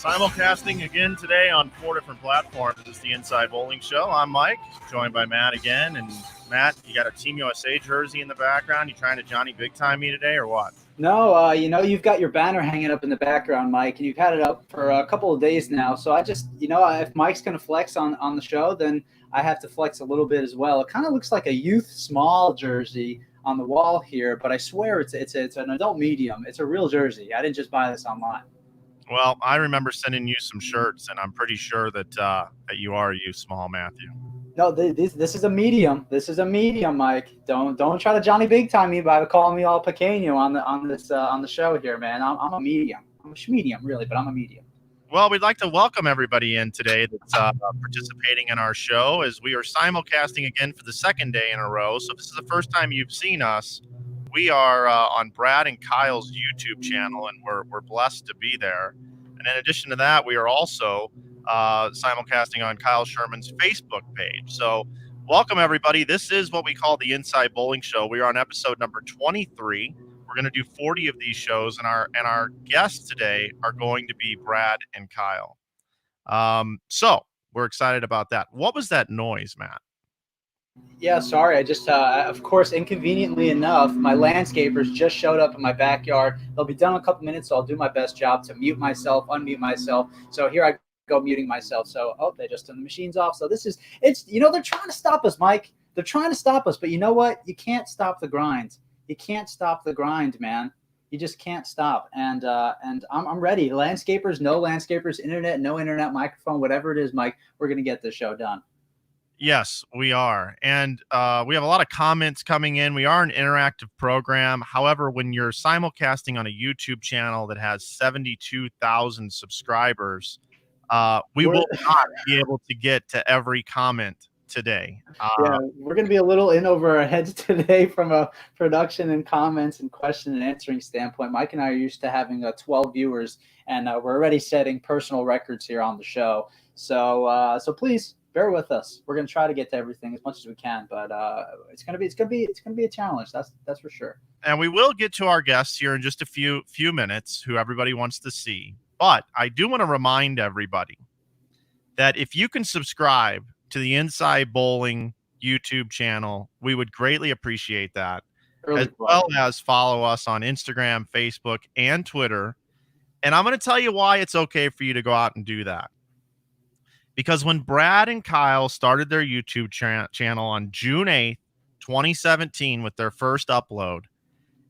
Simulcasting again today on 4 different platforms. This is the Inside Bowling Show. I'm Mike, joined by Matt again. And Matt, you got a Team USA jersey in the background. You trying to Johnny Big Time me today or what? No, you've got your banner hanging up in the background, Mike, and you've had it up for a couple of days now. So I just, if Mike's going to flex on the show, then I have to flex a little bit as well. It kind of looks like a youth small jersey on the wall here, but I swear it's an adult medium. It's a real jersey. I didn't just buy this online. Well, I remember sending you some shirts, and I'm pretty sure that that you are a youth small, Matthew. No, this is a medium. This is a medium, Mike. Don't try to Johnny Big Time me by calling me all pequeño on the show here, man. I'm a medium. I'm a medium, really, but I'm a medium. Well, we'd like to welcome everybody in today that's participating in our show, as we are simulcasting again for the second day in a row. So if this is the first time you've seen us, we are on Brad and Kyle's YouTube channel, and we're blessed to be there. And in addition to that, we are also simulcasting on Kyle Sherman's Facebook page. So welcome, everybody. This is what we call the Inside Bowling Show. We are on episode number 23. We're going to do 40 of these shows, and our guests today are going to be Brad and Kyle. So we're excited about that. What was that noise, Matt? Yeah, sorry. I just, of course, inconveniently enough, my landscapers just showed up in my backyard. They'll be done in a couple minutes, so I'll do my best job to mute myself, unmute myself. So here I go muting myself. So, they just turned the machines off. So it's, they're trying to stop us, Mike. They're trying to stop us. But you know what? You can't stop the grind. You can't stop the grind, man. You just can't stop. And I'm ready. Landscapers, no landscapers, internet, no internet, microphone, whatever it is, Mike, we're going to get this show done. Yes, we are. And we have a lot of comments coming in. We are an interactive program. However, when you're simulcasting on a YouTube channel that has 72,000 subscribers, we will not be able to get to every comment today. Yeah, we're going to be a little in over our heads today from a production and comments and question and answering standpoint. Mike and I are used to having 12 viewers, and we're already setting personal records here on the show. So please bear with us. We're going to try to get to everything as much as we can, but it's going to be a challenge. That's for sure. And we will get to our guests here in just a few minutes, who everybody wants to see. But I do want to remind everybody that if you can subscribe to the Inside Bowling YouTube channel, we would greatly appreciate that. As well as follow us on Instagram, Facebook, and Twitter. And I'm going to tell you why it's okay for you to go out and do that. Because when Brad and Kyle started their YouTube channel on June 8th, 2017, with their first upload,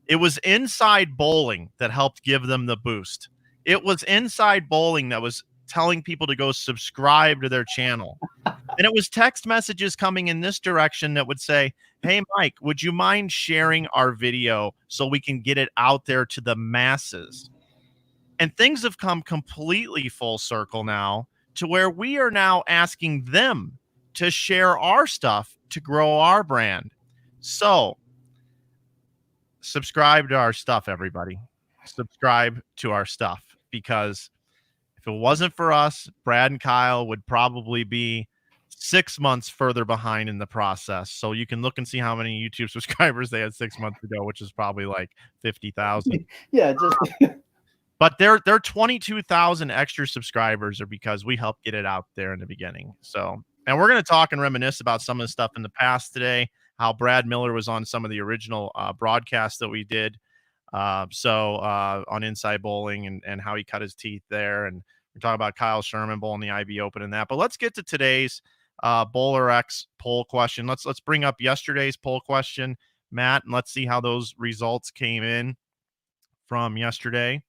it was Inside Bowling that helped give them the boost. It was Inside Bowling that was telling people to go subscribe to their channel. And it was text messages coming in this direction that would say, hey, Mike, would you mind sharing our video so we can get it out there to the masses? And things have come completely full circle now, to where we are now asking them to share our stuff to grow our brand. So subscribe to our stuff, everybody. Subscribe to our stuff, because if it wasn't for us, Brad and Kyle would probably be 6 months further behind in the process. So you can look and see how many YouTube subscribers they had 6 months ago, which is probably like 50,000. Yeah, just But their 22,000 extra subscribers are because we helped get it out there in the beginning. So, and we're going to talk and reminisce about some of the stuff in the past today, how Brad Miller was on some of the original broadcasts that we did. On Inside Bowling and how he cut his teeth there. And we're talking about Kyle Sherman bowling the IB Open and that. But let's get to today's Bowler X poll question. Let's bring up yesterday's poll question, Matt, and let's see how those results came in from yesterday.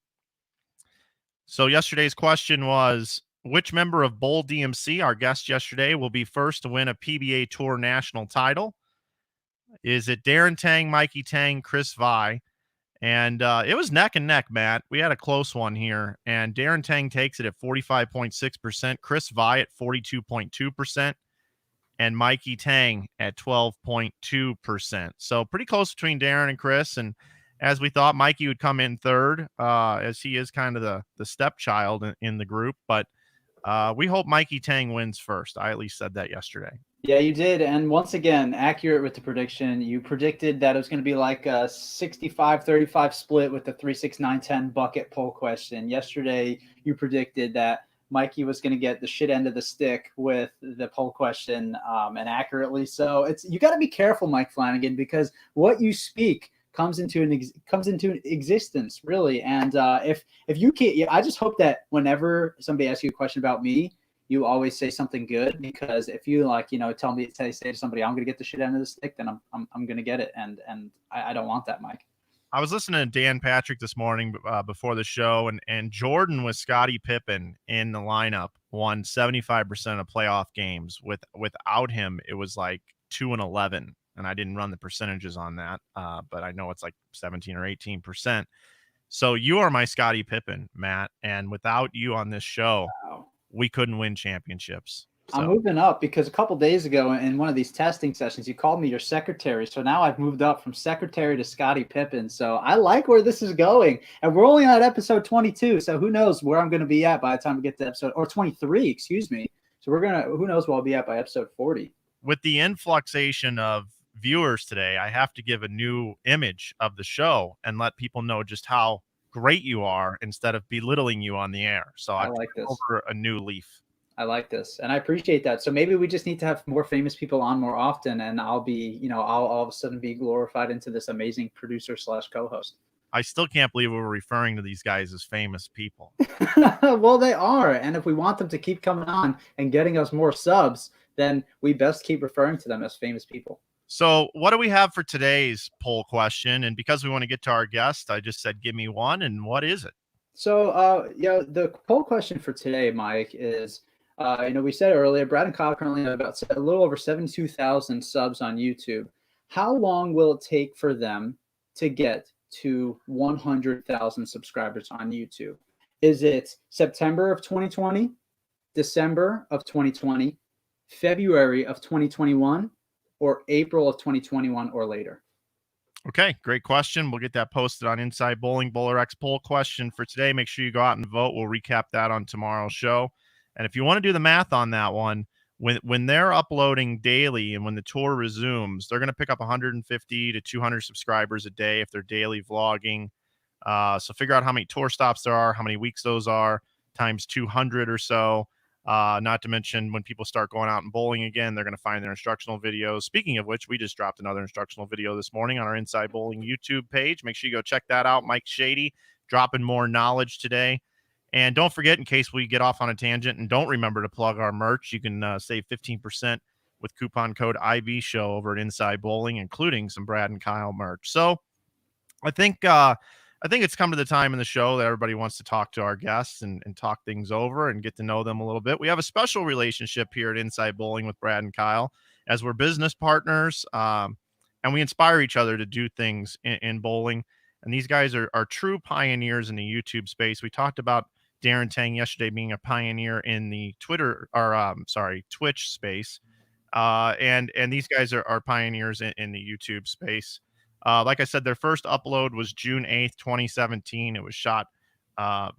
So yesterday's question was, which member of Bowl DMC, our guest yesterday, will be first to win a PBA Tour national title? Is it Darren Tang, Mikey Tang, Chris Vi? And it was neck and neck, Matt. We had a close one here. And Darren Tang takes it at 45.6%, Chris Vi at 42.2%, and Mikey Tang at 12.2%. So pretty close between Darren and Chris. And as we thought, Mikey would come in third, as he is kind of the stepchild in the group. But we hope Mikey Tang wins first. I at least said that yesterday. Yeah, you did. And once again, accurate with the prediction. You predicted that it was going to be like a 65-35 split with the 3, 6, 9, 10 bucket poll question. Yesterday, you predicted that Mikey was going to get the shit end of the stick with the poll question, and accurately so. You got to be careful, Mike Flanagan, because what you speak comes into existence, really. And if you can't, I just hope that whenever somebody asks you a question about me, you always say something good, because if you say to somebody, I'm going to get the shit end of the stick, then I'm going to get it. And I don't want that, Mike. I was listening to Dan Patrick this morning before the show, and Jordan with Scottie Pippen in the lineup won 75% of playoff games. Without him, it was like 2-11, and I didn't run the percentages on that, but I know it's like 17 or 18%. So you are my Scottie Pippen, Matt, and without you on this show, wow, we couldn't win championships. So. I'm moving up because a couple days ago in one of these testing sessions, you called me your secretary. So now I've moved up from secretary to Scottie Pippen. So I like where this is going. And we're only on episode 22. So who knows where I'm going to be at by the time we get to episode, or 23, excuse me. So who knows where I'll be at by episode 40. With the influxation of viewers today, I have to give a new image of the show and let people know just how great you are instead of belittling you on the air. So I like this. Over a new leaf. I like this, and I appreciate that. So maybe we just need to have more famous people on more often, and I'll all of a sudden be glorified into this amazing producer / co-host. I still can't believe we're referring to these guys as famous people. Well, they are, and if we want them to keep coming on and getting us more subs, then we best keep referring to them as famous people. So what do we have for today's poll question? And because we want to get to our guest, I just said, give me one. And what is it? So, the poll question for today, Mike, is, we said earlier, Brad and Kyle currently have about a little over 72,000 subs on YouTube. How long will it take for them to get to 100,000 subscribers on YouTube? Is it September of 2020, December of 2020, February of 2021, or April of 2021 or later? Okay, great question. We'll get that posted on Inside Bowling. Bowler X poll question for today. Make sure you go out and vote. We'll recap that on tomorrow's show. And if you want to do the math on that one, when they're uploading daily and when the tour resumes, they're going to pick up 150 to 200 subscribers a day if they're daily vlogging. So figure out how many tour stops there are, how many weeks those are, times 200 or so. Not to mention when people start going out and bowling again, they're going to find their instructional videos. Speaking of which, we just dropped another instructional video this morning on our Inside Bowling YouTube page. Make sure you go check that out. Mike Shady dropping more knowledge today. And don't forget, in case we get off on a tangent and don't remember to plug our merch, you can save 15% with coupon code IB Show over at Inside Bowling, including some Brad and Kyle merch. So I think it's come to the time in the show that everybody wants to talk to our guests and talk things over and get to know them a little bit. We have a special relationship here at Inside Bowling with Brad and Kyle, as we're business partners, and we inspire each other to do things in bowling. And these guys are true pioneers in the YouTube space. We talked about Darren Tang yesterday being a pioneer in the Twitch space. And these guys are pioneers in the YouTube space. Like I said, their first upload was June 8th, 2017. It was shot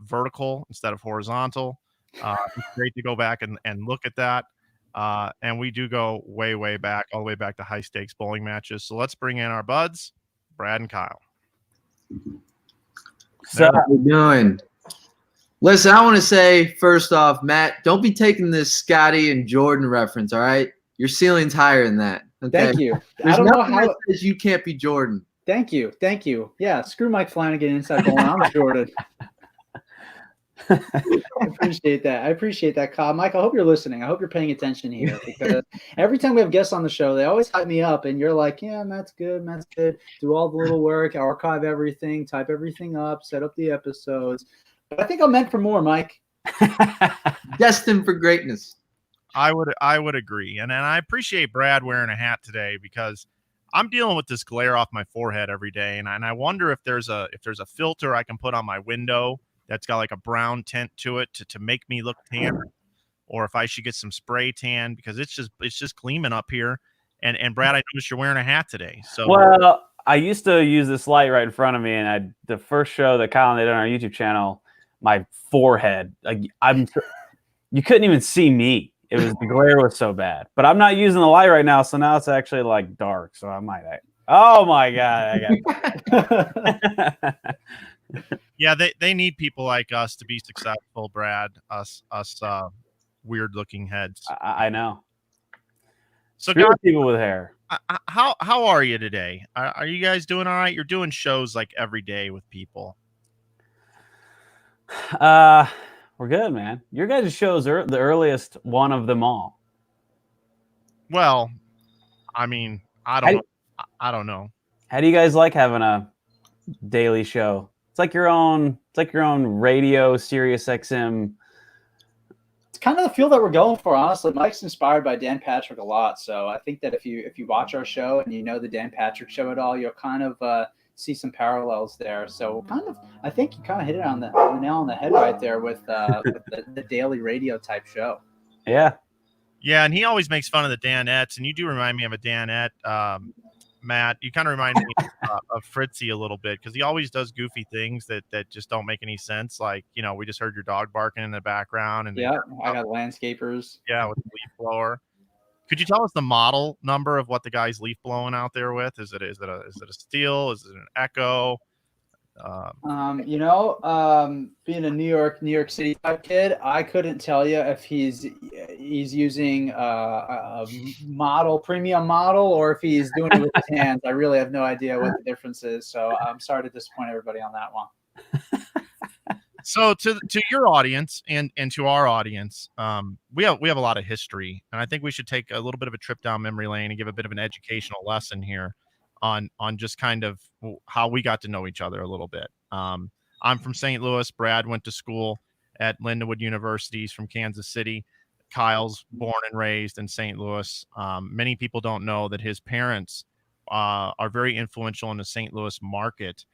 vertical instead of horizontal. It's great to go back and look at that. And we do go way, way back, all the way back to high stakes bowling matches. So let's bring in our buds, Brad and Kyle. So how you doing? Listen, I want to say, first off, Matt, don't be taking this Scotty and Jordan reference, all right? Your ceiling's higher than that. Okay? Thank you. There's nothing that says you can't be Jordan. Thank you. Yeah, screw Mike Flanagan, Inside Bowling. I'm Jordan. I appreciate that, Kyle. Mike, I hope you're listening. I hope you're paying attention here, because every time we have guests on the show, they always hype me up, and you're like, yeah, Matt's good. Do all the little work, archive everything, type everything up, set up the episodes. But I think I'm meant for more, Mike. Destined for greatness. I would agree. And I appreciate Brad wearing a hat today, because I'm dealing with this glare off my forehead every day. And I wonder if there's a filter I can put on my window that's got like a brown tint to it to make me look tan, or if I should get some spray tan, because it's just gleaming up here. And Brad, I noticed you're wearing a hat today. So well, I used to use this light right in front of me, and the first show that Kyle did on our YouTube channel, my forehead, you couldn't even see me. It was, the glare was so bad. But I'm not using the light right now, so now it's actually like dark. So I might. Oh my God! I got. yeah, they need people like us to be successful, Brad. Us weird looking heads. I know. So guys, people with hair. How are you today? Are you guys doing all right? You're doing shows like every day with people. We're good, man. Your guys' shows are the earliest one of them all. Well, I mean, I don't know. How do you guys like having a daily show? It's like your own radio, Sirius XM. It's kind of the feel that we're going for, honestly. Mike's inspired by Dan Patrick a lot, so I think that if you watch our show and you know the Dan Patrick show at all, you'll kind of see some parallels there. So I think you kind of hit it on the nail on the head right there with the daily radio type show. Yeah, and he always makes fun of the Danettes, and you do remind me of a Danette. Matt, you kind of remind me of Fritzy a little bit, because he always does goofy things that just don't make any sense. Like, we just heard your dog barking in the background, and yeah, I got landscapers. Yeah, with the leaf blower. Could you tell us the model number of what the guy's leaf blowing out there with? Is it a Steel? Is it an Echo? Being a New York City type kid, I couldn't tell you if he's using a premium model, or if he's doing it with his hands. I really have no idea what the difference is. So I'm sorry to disappoint everybody on that one. So to your audience and to our audience, we have a lot of history, and I think we should take a little bit of a trip down memory lane and give a bit of an educational lesson here on just kind of how we got to know each other a little bit. I'm from St. Louis. Brad went to school at Lindenwood University. He's from Kansas City. Kyle's born and raised in St. Louis. Many people don't know that his parents are very influential in the St. Louis market.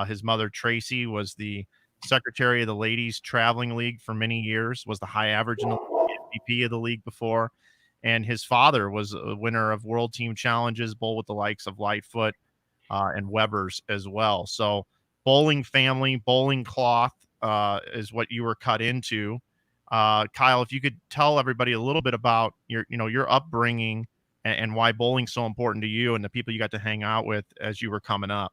His mother, Tracy, was the secretary of the Ladies Traveling League for many years, was the high average in the MVP of the league before. And his father was a winner of World Team Challenges, bowl with the likes of Lightfoot and Weber's as well. So bowling family, bowling cloth is what you were cut into. Kyle, if you could tell everybody a little bit about your upbringing and why bowling's so important to you and the people you got to hang out with as you were coming up.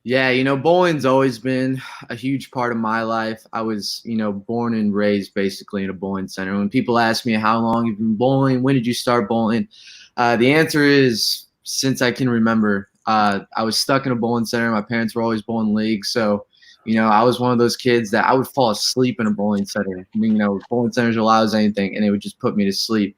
Yeah, bowling's always been a huge part of my life. I was, born and raised basically in a bowling center. When people ask me how long you've been bowling, when did you start bowling? The answer is since I can remember. I was stuck in a bowling center. My parents were always bowling leagues. So, I was one of those kids that I would fall asleep in a bowling center. Bowling centers allow us anything, and it would just put me to sleep.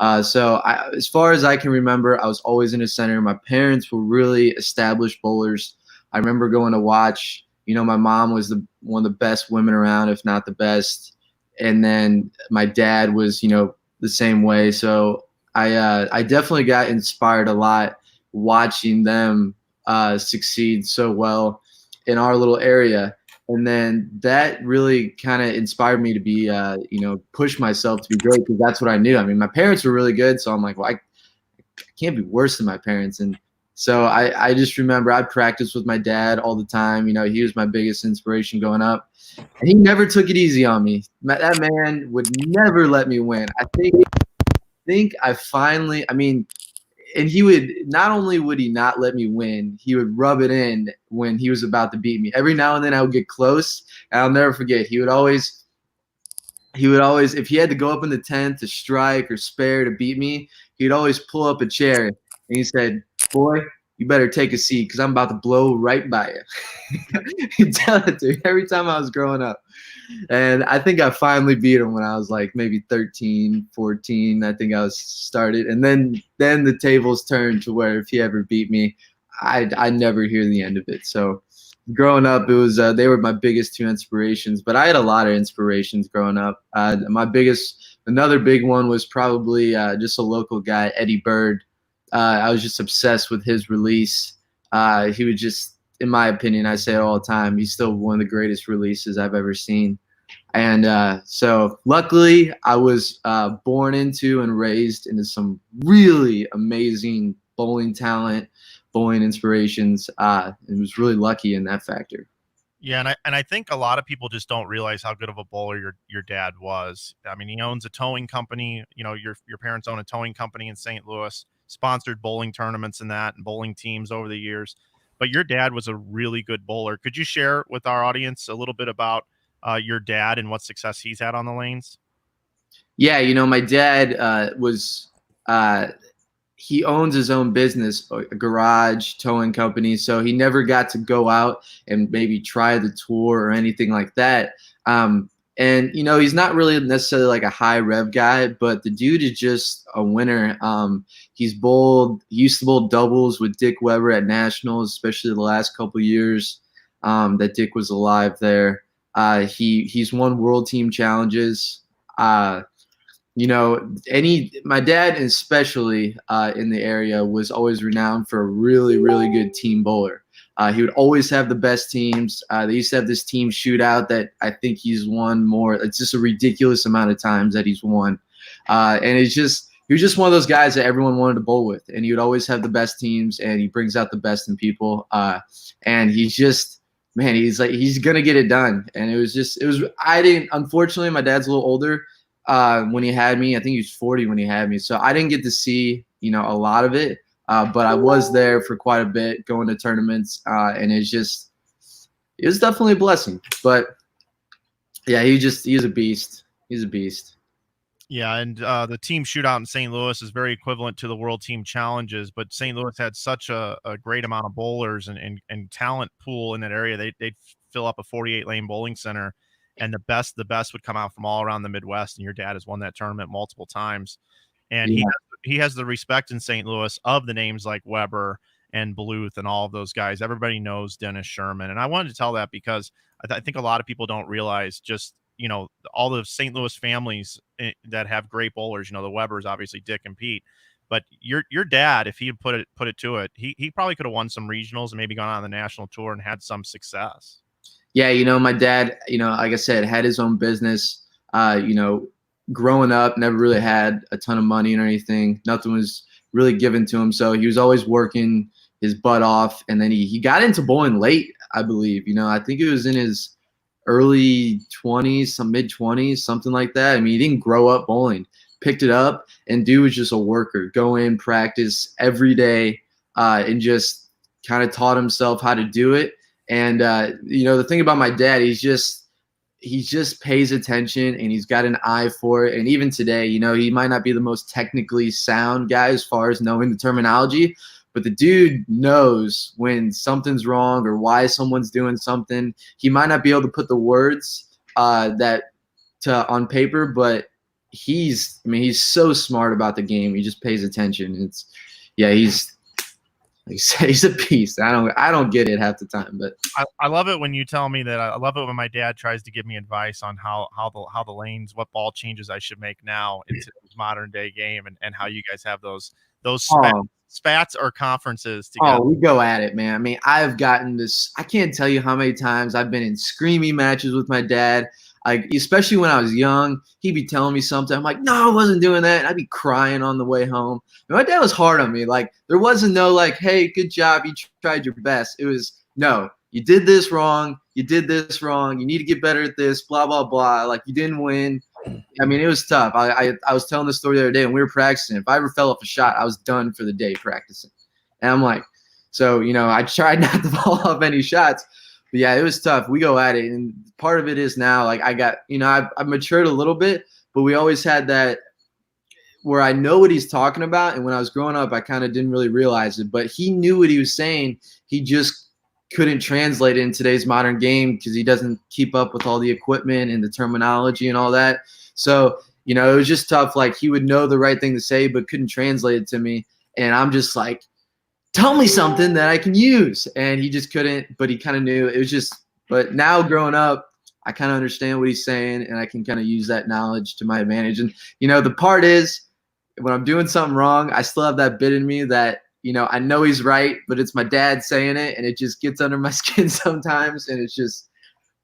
As far as I can remember, I was always in a center. My parents were really established bowlers. I remember going to watch, my mom was one of the best women around, if not the best. And then my dad was, the same way. So I definitely got inspired a lot watching them succeed so well in our little area. And then that really kind of inspired me to be, push myself to be great, because that's what I knew. I mean, my parents were really good. So I'm like, well, I can't be worse than my parents. And so I just remember I practiced with my dad all the time. He was my biggest inspiration going up. And he never took it easy on me. That man would never let me win. I think I finally, and he would, not only would he not let me win, he would rub it in when he was about to beat me. Every now and then I would get close, and I'll never forget. He would always, if he had to go up in the 10th to strike or spare to beat me, he'd always pull up a chair and he said, "Boy, you better take a seat because I'm about to blow right by you. He'd tell it to me every time I was growing up. And I think I finally beat him when I was like maybe 13, 14. I think I was started. And then the tables turned to where if he ever beat me, I'd never hear the end of it. So growing up, it was they were my biggest two inspirations. But I had a lot of inspirations growing up. Another big one was probably just a local guy, Eddie Bird. I was just obsessed with his release. He was just, in my opinion, I say it all the time, he's still one of the greatest releases I've ever seen. And so luckily I was born into and raised into some really amazing bowling talent, bowling inspirations. And was really lucky in that factor. Yeah, and I think a lot of people just don't realize how good of a bowler your dad was. I mean, he owns a towing company. You know, your parents own a towing company in St. Louis, sponsored bowling tournaments and bowling teams over the years. But your dad was a really good bowler. Could you share with our audience a little bit about your dad and what success he's had on the lanes? Yeah, you know, my dad he owns his own business, a garage towing company. So he never got to go out and maybe try the tour or anything like that. And, you know, he's not really necessarily like a high rev guy, but the dude is just a winner. He used to bowl doubles with Dick Weber at Nationals, especially the last couple of years that Dick was alive there. He's won world team challenges. You know, my dad especially in the area was always renowned for a really, really good team bowler. He would always have the best teams. They used to have this team shootout that I think he's won more. It's just a ridiculous amount of times that he's won. And he was just one of those guys that everyone wanted to bowl with. And he would always have the best teams, and he brings out the best in people. And he's just, man, he's going to get it done. And unfortunately, my dad's a little older. When he had me, I think he was 40 when he had me. So I didn't get to see, you know, a lot of it. But I was there for quite a bit, going to tournaments. And it was definitely a blessing. But yeah, he's a beast. He's a beast. Yeah, and the team shootout in St. Louis is very equivalent to the World Team Challenges, but St. Louis had such a great amount of bowlers and talent pool in that area. They'd fill up a 48-lane bowling center, and the best would come out from all around the Midwest, and your dad has won that tournament multiple times. And Yeah. he has the respect in St. Louis of the names like Weber and Bluth and all of those guys. Everybody knows Dennis Sherman. And I wanted to tell that because I think a lot of people don't realize just, you know, all the St. Louis families that have great bowlers. You know, the Webers, obviously Dick and Pete. But your dad, if he had put it to it, he probably could have won some regionals and maybe gone on the national tour and had some success. Yeah, you know, my dad, you know, like I said, had his own business. You know, growing up, never really had a ton of money or anything. Nothing was really given to him. So he was always working his butt off. And then he got into bowling late, I believe. You know, I think it was in his early 20s, some mid-20s, something like that. I mean, he didn't grow up bowling. Picked it up, and dude was just a worker. Go in, practice every day, and just kind of taught himself how to do it. And, you know, the thing about my dad, he just pays attention, and he's got an eye for it. And even today, you know, he might not be the most technically sound guy as far as knowing the terminology, but the dude knows when something's wrong or why someone's doing something. He might not be able to put the words on paper, but he's so smart about the game. He just pays attention. He's a beast. I don't get it half the time, but I love it when you tell me that. I love it when my dad tries to give me advice on how the lanes, what ball changes I should make now into this modern day game, and how you guys have those spats or conferences together. Oh, we go at it, man. I mean, I've gotten this. I can't tell you how many times I've been in screaming matches with my dad. Like, especially when I was young, he'd be telling me something. I'm like, no, I wasn't doing that. And I'd be crying on the way home. And my dad was hard on me. Like, there wasn't no like, hey, good job, you tried your best. It was, no, you did this wrong. You did this wrong. You need to get better at this, blah, blah, blah. Like, you didn't win. I mean, it was tough. I was telling this story the other day when we were practicing. If I ever fell off a shot, I was done for the day practicing. And I'm like, so, you know, I tried not to fall off any shots. But yeah, it was tough. We go at it. And part of it is now, like, I got, you know, I've matured a little bit, but we always had that. where I know what he's talking about. And when I was growing up, I kind of didn't really realize it, but he knew what he was saying. He just couldn't translate it in today's modern game because he doesn't keep up with all the equipment and the terminology and all that. So, you know, it was just tough. Like, he would know the right thing to say, but couldn't translate it to me. And I'm just like, tell me something that I can use. And he just couldn't, but he kind of knew. It was just, but now growing up, I kind of understand what he's saying, and I can kind of use that knowledge to my advantage. And, you know, the part is, when I'm doing something wrong, I still have that bit in me that, you know, I know he's right, but it's my dad saying it, and it just gets under my skin sometimes. And it's just,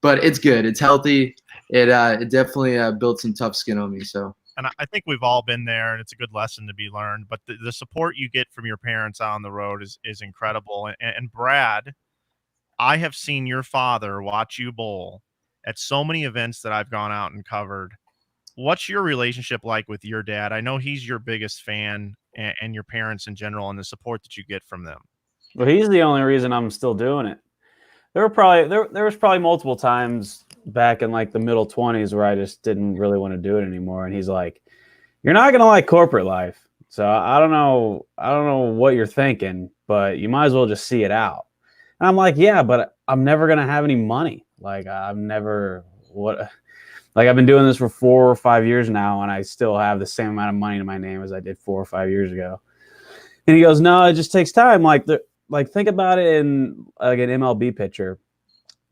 but it's good. It's healthy. It definitely built some tough skin on me. So. And I think we've all been there, and it's a good lesson to be learned. But the support you get from your parents out on the road is incredible. And Brad, I have seen your father watch you bowl at so many events that I've gone out and covered. What's your relationship like with your dad? I know he's your biggest fan, and your parents in general, and the support that you get from them. Well, he's the only reason I'm still doing it. There was probably multiple times back in like the middle 20s where I just didn't really want to do it anymore. And he's like, "You're not going to like corporate life. So I don't know what you're thinking, but you might as well just see it out." And I'm like, "Yeah, but I'm never going to have any money. Like I've been doing this for 4 or 5 years now, and I still have the same amount of money to my name as I did 4 or 5 years ago." And he goes, "No, it just takes time. Like think about it in like an MLB pitcher.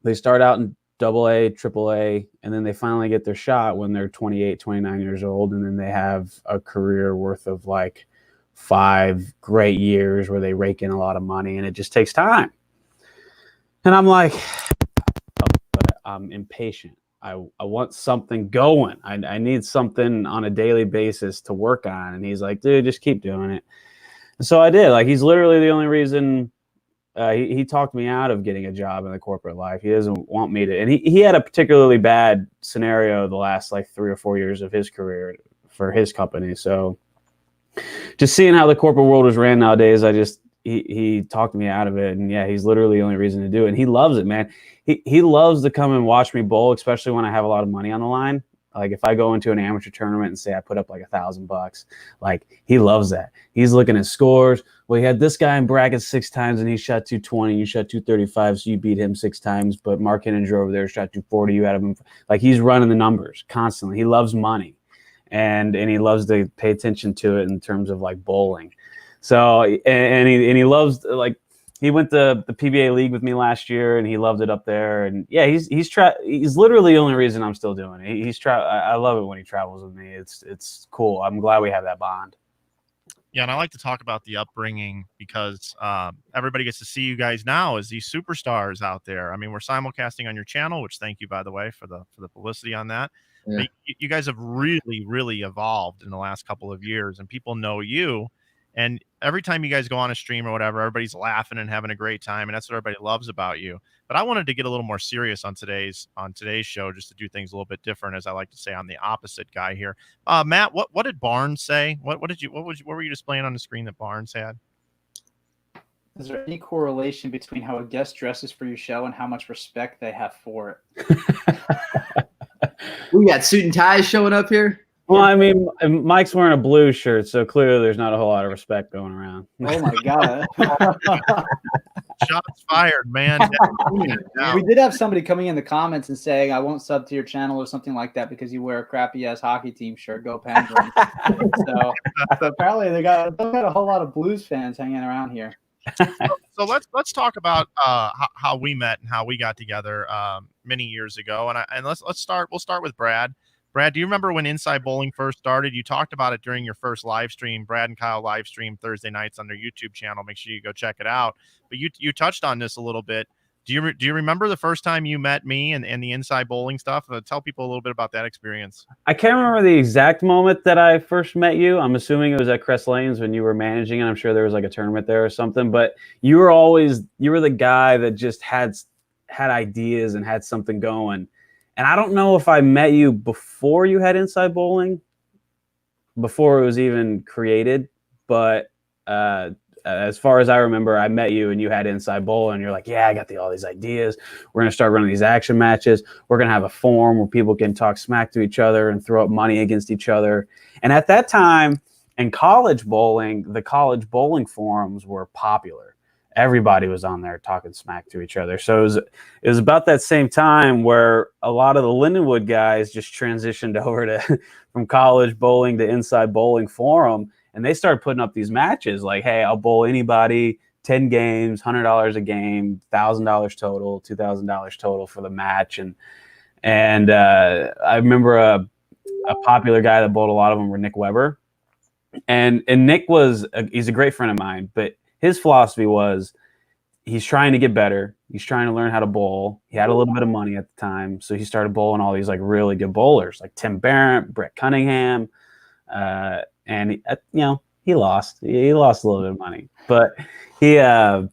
They start out in AA, AAA, and then they finally get their shot when they're 28, 29 years old, and then they have a career worth of like 5 great years where they rake in a lot of money, and it just takes time." And I'm like, but I'm impatient. I want something going. I need something on a daily basis to work on. And he's like, "Dude, just keep doing it." And so I did. Like, he's literally the only reason he talked me out of getting a job in the corporate life. He doesn't want me to. And he had a particularly bad scenario the last like 3 or 4 years of his career for his company. So just seeing how the corporate world is ran nowadays, he talked me out of it. And yeah, he's literally the only reason to do it. And he loves it, man. He loves to come and watch me bowl, especially when I have a lot of money on the line. Like if I go into an amateur tournament and say I put up like $1,000, like he loves that. He's looking at scores. Well, he had this guy in brackets 6 times and he shot 220. You shot 235, so you beat him 6 times. But Mark Henninger over there shot 240. You had him. Like he's running the numbers constantly. He loves money, and he loves to pay attention to it in terms of like bowling. So and he loves like. He went to the PBA league with me last year, and he loved it up there. And yeah, he's literally the only reason I'm still doing it. I love it when he travels with me. It's cool. I'm glad we have that bond. Yeah, and I like to talk about the upbringing because everybody gets to see you guys now as these superstars out there. I mean, we're simulcasting on your channel, which thank you, by the way, for the publicity on that. Yeah. But you guys have really, really evolved in the last couple of years, and people know you. And every time you guys go on a stream or whatever, everybody's laughing and having a great time, and that's what everybody loves about you. But I wanted to get a little more serious on today's show, just to do things a little bit different, as I like to say. I'm the opposite guy here. Matt, what did Barnes say? What were you displaying on the screen that Barnes had? Is there any correlation between how a guest dresses for your show and how much respect they have for it? We got suit and ties showing up here. Well, I mean, Mike's wearing a blue shirt, so clearly there's not a whole lot of respect going around. Oh, my God. Shots fired, man. We did have somebody coming in the comments and saying, "I won't sub to your channel," or something like that because you wear a crappy-ass hockey team shirt. Go Penguins. So apparently they got a whole lot of Blues fans hanging around here. So let's talk about how we met and how we got together many years ago. And we'll start with Brad. Brad, do you remember when Inside Bowling first started? You talked about it during your first live stream. Brad and Kyle live stream Thursday nights on their YouTube channel. Make sure you go check it out. But you touched on this a little bit. Do you remember the first time you met me and the Inside Bowling stuff? Tell people a little bit about that experience. I can't remember the exact moment that I first met you. I'm assuming it was at Crest Lanes when you were managing, and I'm sure there was like a tournament there or something. But you were the guy that just had ideas and had something going. And I don't know if I met you before you had Inside Bowling, before it was even created. But as far as I remember, I met you and you had Inside Bowling. And you're like, "Yeah, I got all these ideas. We're going to start running these action matches. We're going to have a forum where people can talk smack to each other and throw up money against each other." And at that time, in college bowling, the college bowling forums were popular. Everybody was on there talking smack to each other. So it was about that same time where a lot of the Lindenwood guys just transitioned over to from college bowling to Inside Bowling forum, and they started putting up these matches like, hey, I'll bowl anybody, 10 games, $100 a game, $1,000 total, $2,000 total for the match. And I remember a popular guy that bowled a lot of them were Nick Weber. And Nick he's a great friend of mine, but his philosophy was he's trying to get better. He's trying to learn how to bowl. He had a little bit of money at the time, so he started bowling all these like really good bowlers like Tim Barrett, Brett Cunningham, and he lost. He lost a little bit of money, but yeah,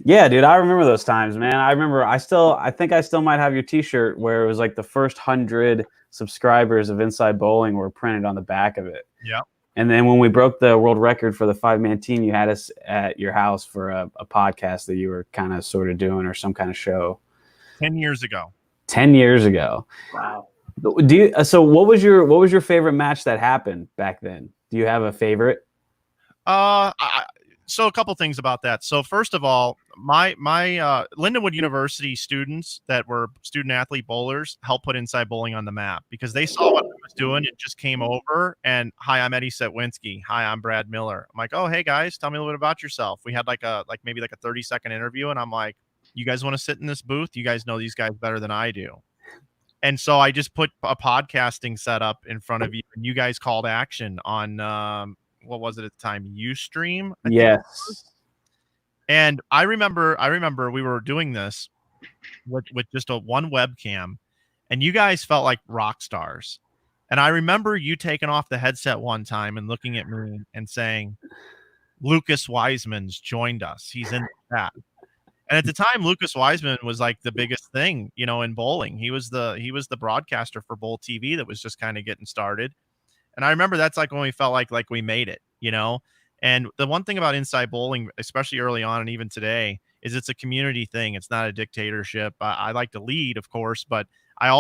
dude, I remember those times, man. I remember. I think I still might have your T-shirt where it was like the first 100 subscribers of Inside Bowling were printed on the back of it. Yeah. And then when we broke the world record for the 5-man team, you had us at your house for a podcast that you were kind of sort of doing or some kind of show. 10 years ago. 10 years ago. Wow. So what was your favorite match that happened back then? Do you have a favorite? So a couple things about that. So first of all, my Lindenwood University students that were student athlete bowlers helped put Inside Bowling on the map because they saw what I was doing and just came over and, hi, I'm Eddie Setwinski. Hi, I'm Brad Miller. I'm like, oh, hey guys, tell me a little bit about yourself. We had maybe a 30-second interview, and I'm like, you guys want to sit in this booth? You guys know these guys better than I do. And so I just put a podcasting setup in front of you, and you guys called action on what was it at the time? Ustream? Yes. And I remember we were doing this with just one webcam, and you guys felt like rock stars. And I remember you taking off the headset one time and looking at me and saying, Lucas Wiseman's joined us. He's in the chat. And at the time, Lucas Wiseman was like the biggest thing, in bowling. He was the broadcaster for Bowl TV that was just kind of getting started. And I remember that's like when we felt like we made it, And the one thing about Inside Bowling, especially early on and even today, is it's a community thing. It's not a dictatorship. I like to lead, of course, but I've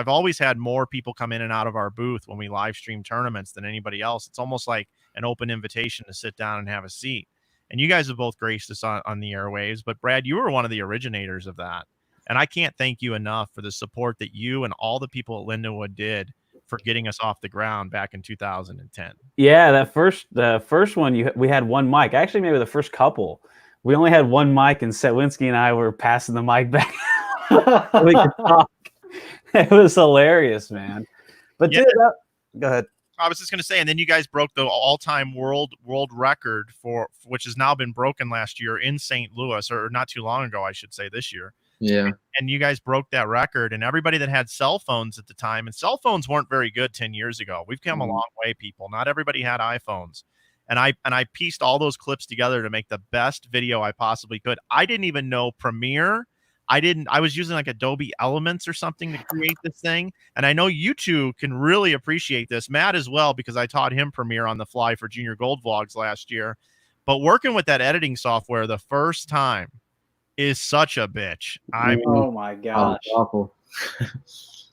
always had more people come in and out of our booth when we live stream tournaments than anybody else. It's almost like an open invitation to sit down and have a seat. And you guys have both graced us on the airwaves, but Brad, you were one of the originators of that. And I can't thank you enough for the support that you and all the people at Lindenwood did for getting us off the ground back in 2010. Yeah, the first one we had one mic. Actually, maybe the first couple. We only had one mic, and Setwinski and I were passing the mic back. We could talk. It was hilarious, man. But yeah. Dude, go ahead. I was just going to say, and then you guys broke the all-time world record for which has now been broken last year in St. Louis, or not too long ago, I should say, this year. Yeah. And you guys broke that record, and everybody that had cell phones at the time, and cell phones weren't very good 10 years ago. We've come a long way, people. Not everybody had iPhones. And I pieced all those clips together to make the best video I possibly could. I didn't even know Premiere. I was using like Adobe Elements or something to create this thing. And I know you two can really appreciate this. Matt as well, because I taught him Premiere on the fly for Junior Gold Vlogs last year. But working with that editing software the first time is such a bitch. I mean, oh my gosh. Awful.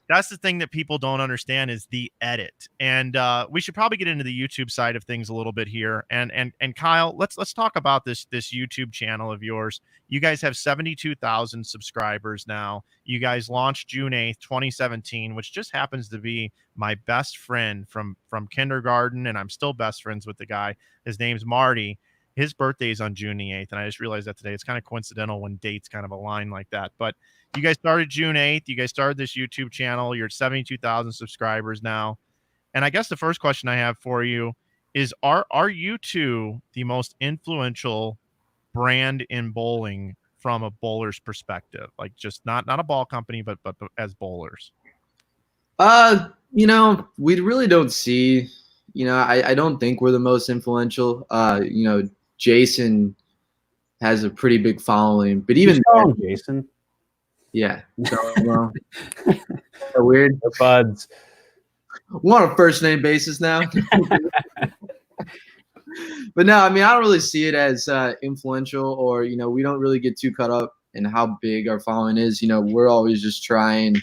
That's the thing that people don't understand is the edit. And we should probably get into the YouTube side of things a little bit here. And Kyle, let's talk about this YouTube channel of yours. You guys have 72,000 subscribers now. You guys launched June 8th, 2017, which just happens to be my best friend from kindergarten, and I'm still best friends with the guy. His name's Marty. His birthday is on June 8th, and I just realized that today. It's kind of coincidental when dates kind of align like that. But you guys started June 8th. You guys started this YouTube channel. You're at 72,000 subscribers now. And I guess the first question I have for you is, are you two the most influential brand in bowling from a bowler's perspective? Like just not a ball company, but as bowlers? We really don't see, I don't think we're the most influential. Jason has a pretty big following, but even Jason. Yeah. So, weird. The buds. We're on a first name basis now. But no, I mean, I don't really see it as influential, or, we don't really get too caught up in how big our following is. We're always just trying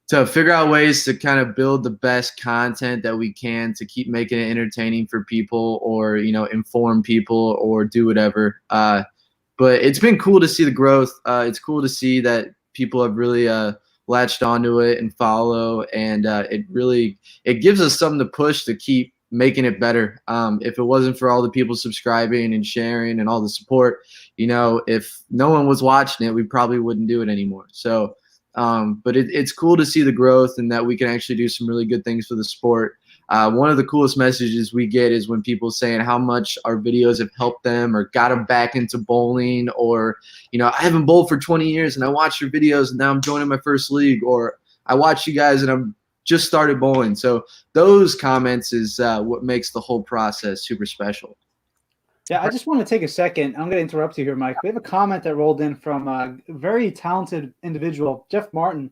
to figure out ways to kind of build the best content that we can to keep making it entertaining for people, or, you know, inform people or do whatever. But it's been cool to see the growth. It's cool to see that people have really latched onto it and follow, and it gives us something to push to keep making it better. If it wasn't for all the people subscribing and sharing and all the support, you know, if no one was watching it, we probably wouldn't do it anymore. So but it's cool to see the growth and that we can actually do some really good things for the sport. One of the coolest messages we get is when people saying how much our videos have helped them or got them back into bowling, or, you know, I haven't bowled for 20 years and I watched your videos and now I'm joining my first league, or I watched you guys and I'm just started bowling. So those comments is what makes the whole process super special. Yeah, I just want to take a second. I'm going to interrupt you here, Mike. We have a comment that rolled in from a very talented individual, Jeff Martin.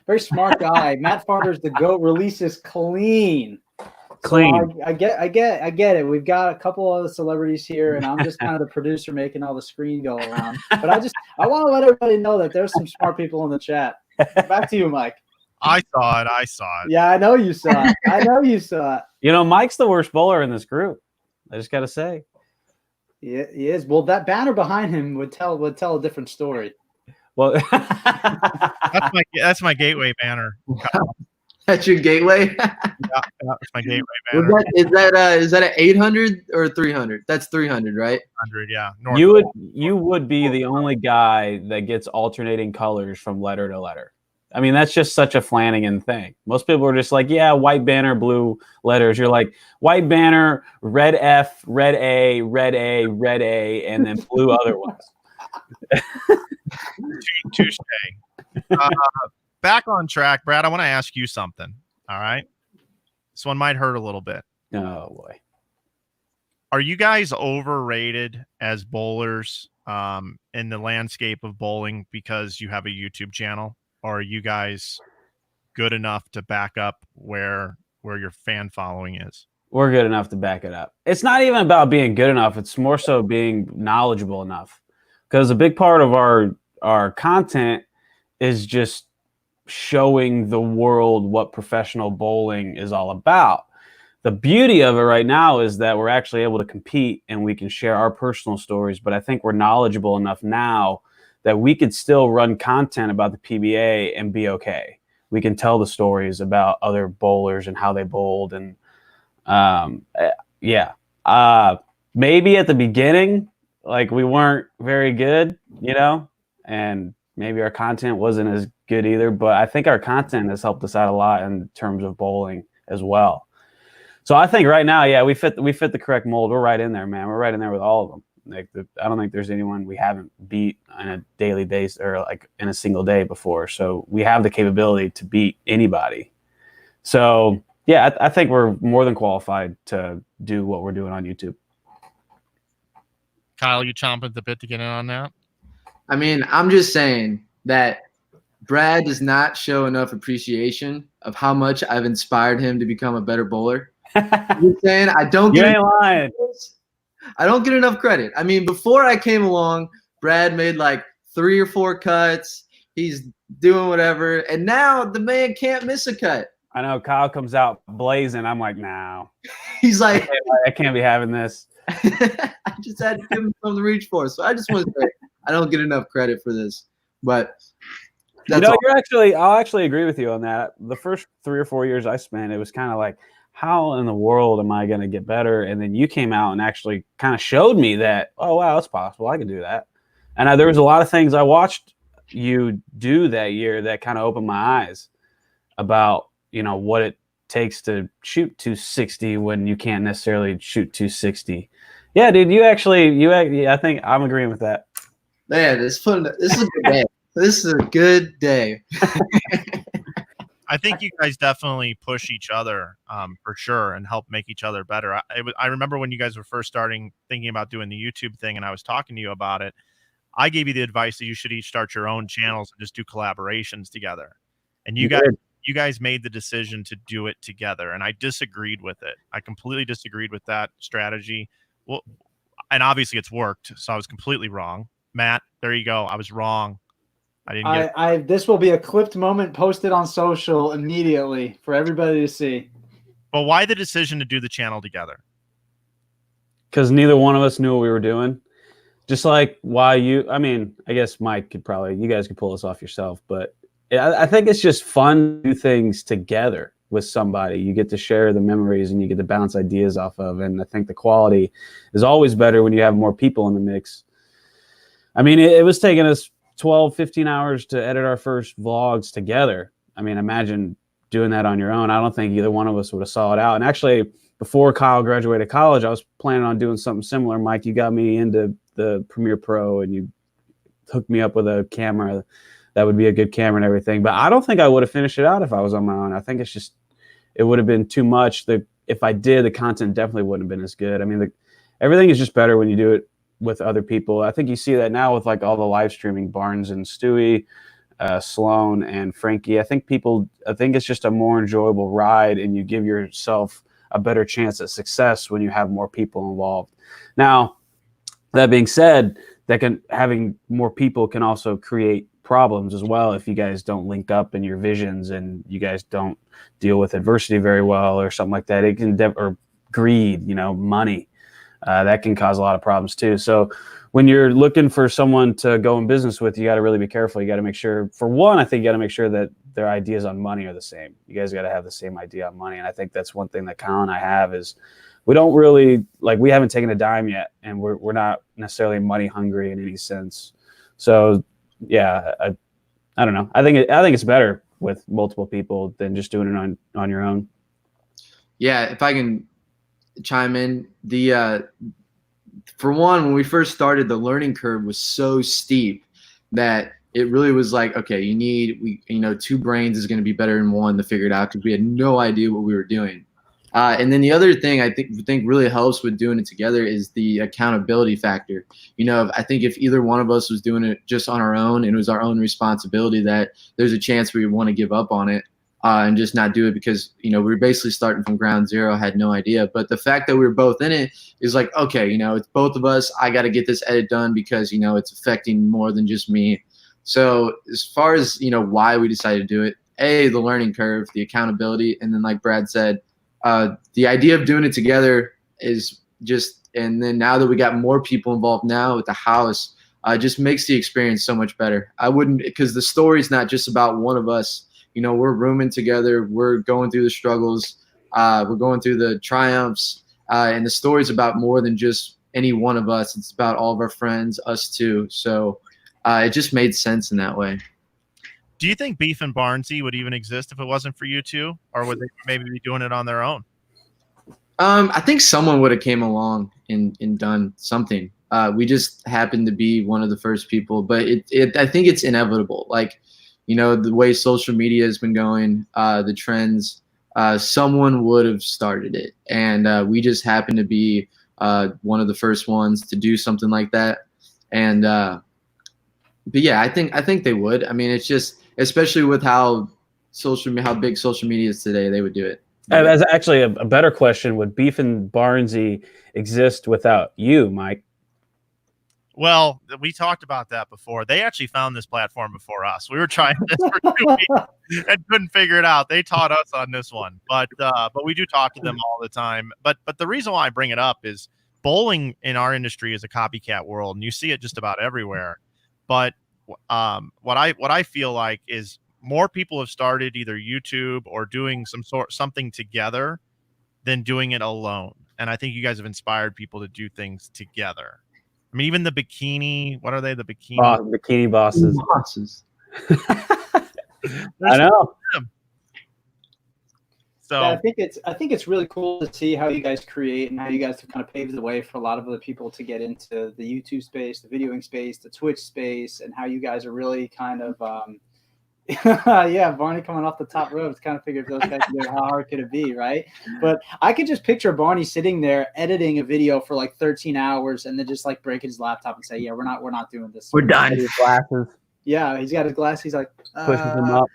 Very smart guy. Matt Farber's the GOAT. Releases clean. Clean. So I get it. We've got a couple of celebrities here, and I'm just kind of the producer making all the screen go around. But I want to let everybody know that there's some smart people in the chat. Back to you, Mike. I saw it. Yeah, I know you saw it. You know, Mike's the worst bowler in this group. I just got to say. Yeah, he is. Well, that banner behind him would tell a different story. Well, that's my gateway banner. That's your gateway? Yeah, that's my gateway banner. Is that an 800 or 300? That's 300, right? 100, yeah. You would be the only guy that gets alternating colors from letter to letter. I mean, that's just such a Flanagan thing. Most people are just like, yeah, white banner, blue letters. You're like, white banner, red F, red A, red A, red A, and then blue other ones. Touche. Back on track, Brad, I want to ask you something. All right. This one might hurt a little bit. Oh, boy. Are you guys overrated as bowlers in the landscape of bowling because you have a YouTube channel? Or are you guys good enough to back up where your fan following is? We're good enough to back it up. It's not even about being good enough. It's more so being knowledgeable enough. Because a big part of our content is just showing the world what professional bowling is all about. The beauty of it right now is that we're actually able to compete and we can share our personal stories. But I think we're knowledgeable enough now that we could still run content about the PBA and be okay. We can tell the stories about other bowlers and how they bowled. And maybe at the beginning, like, we weren't very good, you know, and maybe our content wasn't as good either. But I think our content has helped us out a lot in terms of bowling as well. So I think right now, yeah, we fit the correct mold. We're right in there, man. We're right in there with all of them. Like, I don't think there's anyone we haven't beat on a daily basis or like in a single day before. So we have the capability to beat anybody. So yeah, I think we're more than qualified to do what we're doing on YouTube. Kyle, you chomping at the bit to get in on that? I mean, I'm just saying that Brad does not show enough appreciation of how much I've inspired him to become a better bowler. You're saying I don't You get ain't lying. I don't get enough credit. I mean, before I came along, Brad made like 3 or 4 cuts. He's doing whatever. And now the man can't miss a cut. I know Kyle comes out blazing. I'm like, no. He's like, I can't be having this. I just had to give him something to reach for. So I just want to say I don't get enough credit for this. But that's all. I'll actually agree with you on that. The first 3 or 4 years I spent, it was kind of like, how in the world am I going to get better? And then you came out and actually kind of showed me that, oh, wow, it's possible. I can do that. And there was a lot of things I watched you do that year that kind of opened my eyes about, you know, what it takes to shoot 260 when you can't necessarily shoot 260. Yeah, dude, I think I'm agreeing with that. Man, this is a good day. This is a good day. I think you guys definitely push each other for sure and help make each other better. I remember when you guys were first starting thinking about doing the YouTube thing and I was talking to you about it, I gave you the advice that you should each start your own channels and just do collaborations together. And you guys made the decision to do it together. And I disagreed with it. I completely disagreed with that strategy. Well, and obviously it's worked. So I was completely wrong. Matt, there you go. I was wrong. I didn't get it. I this will be a clipped moment posted on social immediately for everybody to see. But why the decision to do the channel together? Because neither one of us knew what we were doing. Just like why I mean, I guess Mike could probably, you guys could pull this off yourself, but I think it's just fun to do things together with somebody. You get to share the memories and you get to bounce ideas off of. And I think the quality is always better when you have more people in the mix. I mean, it was taking us 12, 15 hours to edit our first vlogs together. I mean, imagine doing that on your own. I don't think either one of us would have saw it out. And actually, before Kyle graduated college, I was planning on doing something similar. Mike, you got me into the Premiere Pro and you hooked me up with a camera that would be a good camera and everything. But I don't think I would have finished it out if I was on my own. I think it's just, it would have been too much. If I did, the content definitely wouldn't have been as good. I mean, everything is just better when you do it with other people. I think you see that now with like all the live streaming, Barnes and Stewie, Sloan and Frankie. I think it's just a more enjoyable ride, and you give yourself a better chance at success when you have more people involved. Now, that being said, having more people can also create problems as well if you guys don't link up in your visions and you guys don't deal with adversity very well or something like that. It can or greed, money. That can cause a lot of problems too. So when you're looking for someone to go in business with, you got to really be careful. You got to make sure, for one, I think you got to make sure that their ideas on money are the same. You guys got to have the same idea on money. And I think that's one thing that Kyle and I have is we don't really, we haven't taken a dime yet, and we're not necessarily money hungry in any sense. So yeah, I don't know. I think it's better with multiple people than just doing it on your own. Yeah, if I can chime in, for one, when we first started, the learning curve was so steep that it really was like, okay, two brains is going to be better than one to figure it out, because we had no idea what we were doing. And then the other thing I think really helps with doing it together is the accountability factor. I think if either one of us was doing it just on our own and it was our own responsibility, that there's a chance we would want to give up on it and just not do it, because we were basically starting from ground zero, had no idea. But the fact that we were both in it is like, okay, it's both of us. I got to get this edit done because it's affecting more than just me. So as far as why we decided to do it, the learning curve, the accountability, and then like Brad said, the idea of doing it together is just, and then now that we got more people involved now with the house, just makes the experience so much better. Because the story's not just about one of us. We're rooming together, we're going through the struggles, we're going through the triumphs, and the story's about more than just any one of us. It's about all of our friends, us too. So it just made sense in that way. Do you think Beef and Barnesy would even exist if it wasn't for you two, or would they maybe be doing it on their own? I think someone would have came along and done something. We just happened to be one of the first people, but I think it's inevitable. The way social media has been going, the trends, someone would have started it. And we just happened to be one of the first ones to do something like that. And but yeah, I think they would. I mean, it's just, especially with how big social media is today, they would do it. As actually a better question, would Beef and Barnesy exist without you, Mike? Well, we talked about that before. They actually found this platform before us. We were trying this for 2 weeks and couldn't figure it out. They taught us on this one, but we do talk to them all the time. But the reason why I bring it up is bowling in our industry is a copycat world, and you see it just about everywhere. But what I feel like is more people have started either YouTube or doing something together than doing it alone. And I think you guys have inspired people to do things together. I mean, even the bikini, what are they? The bikini bikini bosses. I know. So yeah, I think it's really cool to see how you guys create and how you guys have kind of paved the way for a lot of other people to get into the YouTube space, the videoing space, the Twitch space, and how you guys are really kind of yeah, Barney coming off the top rope. Kind of figured those guys do, how hard could it be, right? But I could just picture Barney sitting there editing a video for like 13 hours and then just like break his laptop and say, "Yeah, we're not doing this. We're done." Glasses. Yeah, he's got his glasses. He's like, pushes him up.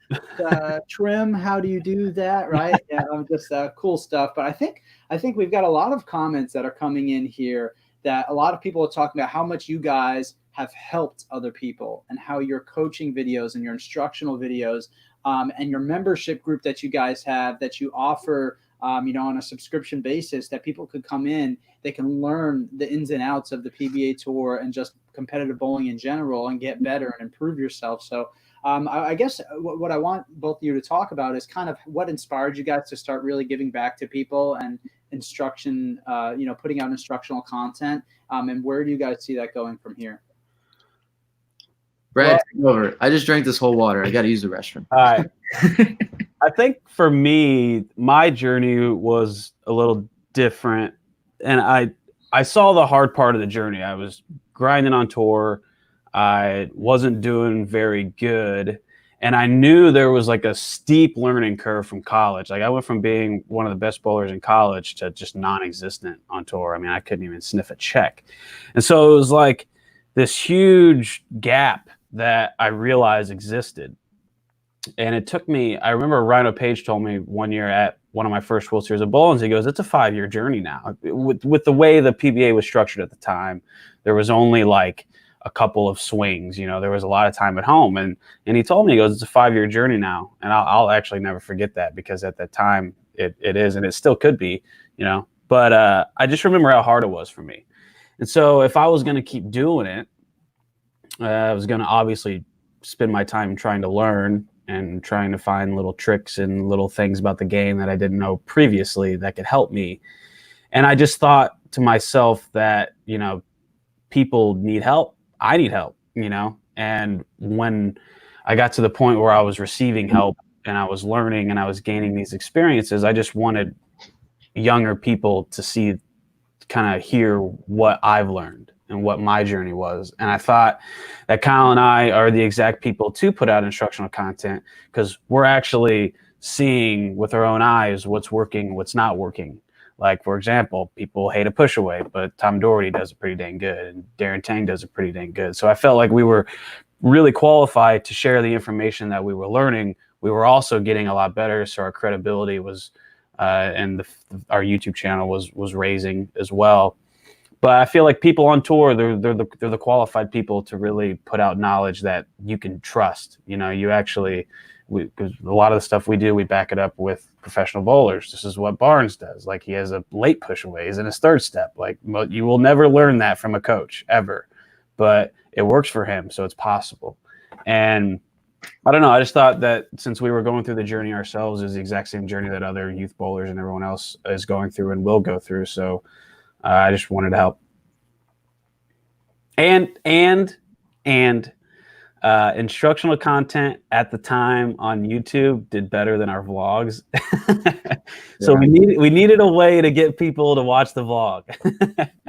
Trim, how do you do that? Right? Yeah, just cool stuff. But I think we've got a lot of comments that are coming in here that a lot of people are talking about how much you guys have helped other people, and how your coaching videos and your instructional videos, and your membership group that you guys have, that you offer, on a subscription basis, that people could come in, they can learn the ins and outs of the PBA tour and just competitive bowling in general, and get better and improve yourself. So I guess what I want both of you to talk about is kind of what inspired you guys to start really giving back to people and instruction, putting out instructional content, and where do you guys see that going from here? Brad, take over. I just drank this whole water. I got to use the restroom. All right. I think for me, my journey was a little different, and I saw the hard part of the journey. I was grinding on tour. I wasn't doing very good, and I knew there was like a steep learning curve from college. Like I went from being one of the best bowlers in college to just non-existent on tour. I mean, I couldn't even sniff a check. And so it was like this huge gap that I realized existed. And it took me, I remember Rhino Page told me one year at one of my first World Series of Bowlings, he goes, it's a 5-year journey now. With the way the PBA was structured at the time, there was only like a couple of swings, there was a lot of time at home. And he told me, he goes, it's a 5-year journey now. And I'll actually never forget that, because at that time it is, and it still could be, but I just remember how hard it was for me. And so if I was going to keep doing it, I was going to obviously spend my time trying to learn and trying to find little tricks and little things about the game that I didn't know previously that could help me. And I just thought to myself that, people need help. I need help, and when I got to the point where I was receiving help and I was learning and I was gaining these experiences, I just wanted younger people to see, kind of hear what I've learned and what my journey was. And I thought that Kyle and I are the exact people to put out instructional content, because we're actually seeing with our own eyes what's working, what's not working. Like, for example, people hate a push away, but Tom Doherty does it pretty dang good, and Darren Tang does it pretty dang good. So I felt like we were really qualified to share the information that we were learning. We were also getting a lot better, so our credibility was, and our YouTube channel was raising as well. But I feel like people on tour, they're the qualified people to really put out knowledge that you can trust. You actually, because a lot of the stuff we do, we back it up with professional bowlers. This is what Barnes does. Like, he has a late push away, he's in his third step. Like, you will never learn that from a coach ever, but it works for him, so it's possible. And I don't know, I just thought that since we were going through the journey ourselves, is the exact same journey that other youth bowlers and everyone else is going through and will go through. So I just wanted to help. And instructional content at the time on YouTube did better than our vlogs. So we needed a way to get people to watch the vlog.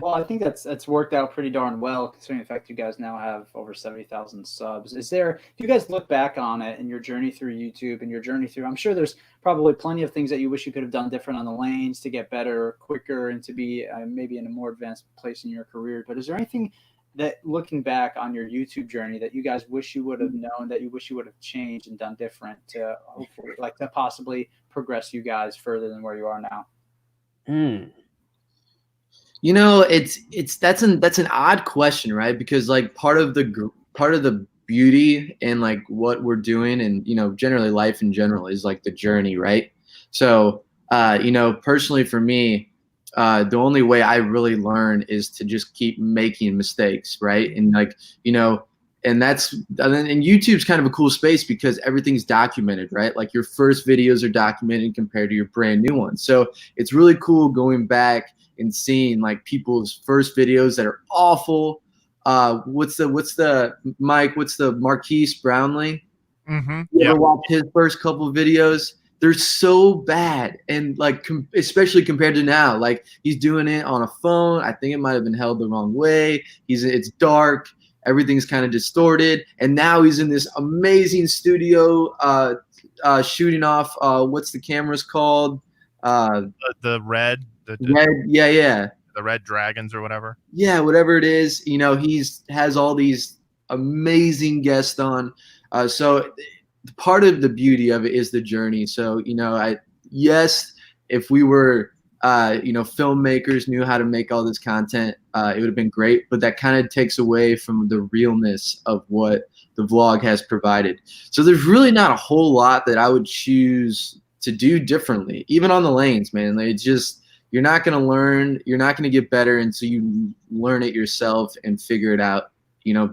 Well, I think that's worked out pretty darn well, considering the fact you guys now have over 70,000 subs. If you guys look back on it and your journey through YouTube and your journey through, I'm sure there's probably plenty of things that you wish you could have done different on the lanes to get better, quicker, and to be maybe in a more advanced place in your career. But is there anything that, looking back on your YouTube journey, that you guys wish you would have known, that you wish you would have changed and done different to hopefully, like, to possibly progress you guys further than where you are now? That's an odd question, right? Because like part of the beauty and like what we're doing and generally life in general is like the journey, right? So personally for me, the only way I really learn is to just keep making mistakes, right? And and YouTube's kind of a cool space because everything's documented, right? Like your first videos are documented compared to your brand new ones. So it's really cool going back and seeing like people's first videos that are awful. What's the Marquise Brownlee? Mm-hmm. You ever watch his first couple of videos? They're so bad, and like especially compared to now, like he's doing it on a phone. I think it might have been held the wrong way. It's dark, everything's kind of distorted, and now he's in this amazing studio shooting off. What's the cameras called? The red, yeah. The Red Dragons or whatever. Yeah, whatever it is. He's has all these amazing guests on. So part of the beauty of it is the journey. So, if we were filmmakers knew how to make all this content, it would have been great. But that kind of takes away from the realness of what the vlog has provided. So there's really not a whole lot that I would choose to do differently, even on the lanes, man. It's just, you're not going to learn, you're not going to get better until you learn it yourself and figure it out.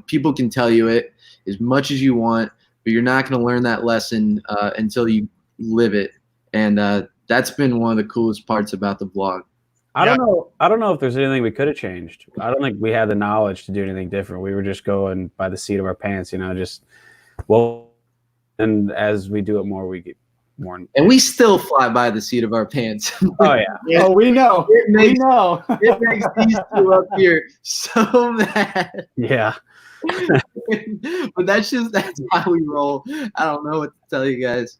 People can tell you it as much as you want, but you're not going to learn that lesson until you live it. And that's been one of the coolest parts about the vlog. I don't know if there's anything we could have changed. I don't think we had the knowledge to do anything different. We were just going by the seat of our pants, and as we do it more, we get more. And we still fly by the seat of our pants. Oh yeah. Oh, we know. It makes these two up here so mad. Yeah. But that's how we roll. I don't know what to tell you guys.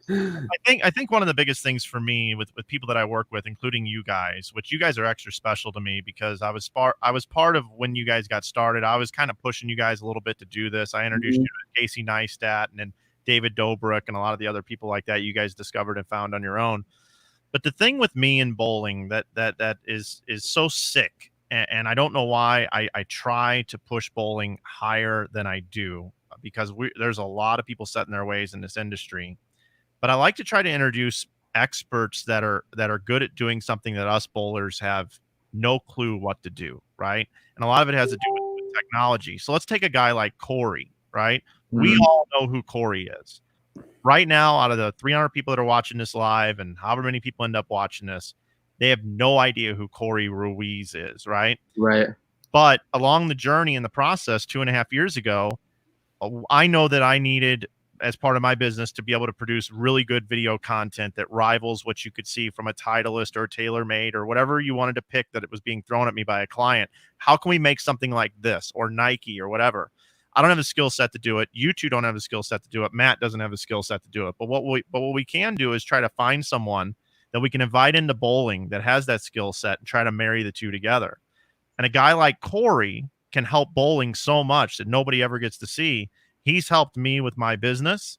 I think one of the biggest things for me with people that I work with, including you guys, which you guys are extra special to me because I was part of when you guys got started. I was kind of pushing you guys a little bit to do this. I introduced you to Casey Neistat and then David Dobrik and a lot of the other people like that you guys discovered and found on your own. But the thing with me in bowling that is so sick, and I don't know why I try to push bowling higher than I do, because there's a lot of people set in their ways in this industry. But I like to try to introduce experts that are good at doing something that us bowlers have no clue what to do, right? And a lot of it has to do with technology. So let's take a guy like Corey, right? Mm-hmm. We all know who Corey is. Right now, out of the 300 people that are watching this live and however many people end up watching this, they have no idea who Corey Ruiz is, right? Right. But along the journey in the process 2.5 years ago, I know that I needed, as part of my business, to be able to produce really good video content that rivals what you could see from a Titleist or a TaylorMade or whatever you wanted to pick that it was being thrown at me by a client. How can we make something like this, or Nike or whatever? I don't have a skill set to do it. You two don't have a skill set to do it. Matt doesn't have a skill set to do it. But what we can do is try to find someone that we can invite into bowling that has that skill set and try to marry the two together. And a guy like Corey can help bowling so much that nobody ever gets to see. He's helped me with my business.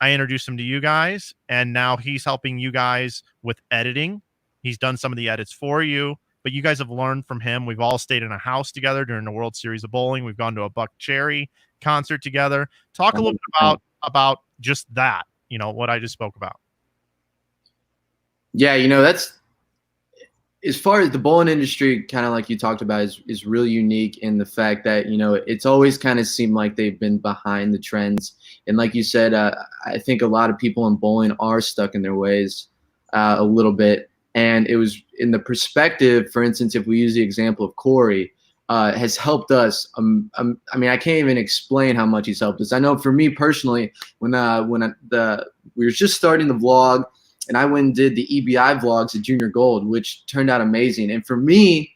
I introduced him to you guys, and now he's helping you guys with editing. He's done some of the edits for you, but you guys have learned from him. We've all stayed in a house together during the World Series of Bowling. We've gone to a Buck Cherry concert together. Talk a little bit about just that, what I just spoke about. Yeah, that's, as far as the bowling industry, kind of like you talked about, is really unique in the fact that, it's always kind of seemed like they've been behind the trends. And like you said, I think a lot of people in bowling are stuck in their ways a little bit. And it was in the perspective, for instance, if we use the example of Corey, has helped us. I mean, I can't even explain how much he's helped us. I know for me personally, when we were just starting the vlog, and I went and did the EBI vlogs at Junior Gold, which turned out amazing. And for me,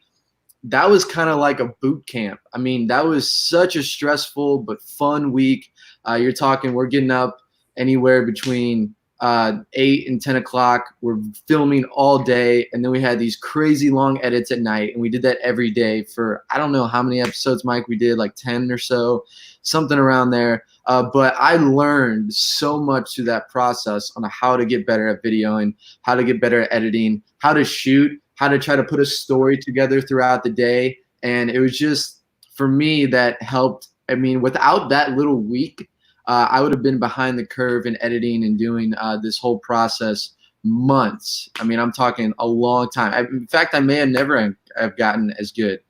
that was kind of like a boot camp. I mean, that was such a stressful but fun week. You're talking, we're getting up anywhere between 8 and 10 o'clock. We're filming all day. And then we had these crazy long edits at night. And we did that every day for, I don't know how many episodes, Mike, we did, like 10 or so, something around there. But I learned so much through that process on how to get better at videoing, how to get better at editing, how to shoot, how to try to put a story together throughout the day. And it was just, for me, that helped. I mean, without that little week, I would have been behind the curve in editing and doing this whole process months. I mean, I'm talking a long time. In fact, I may have never have gotten as good.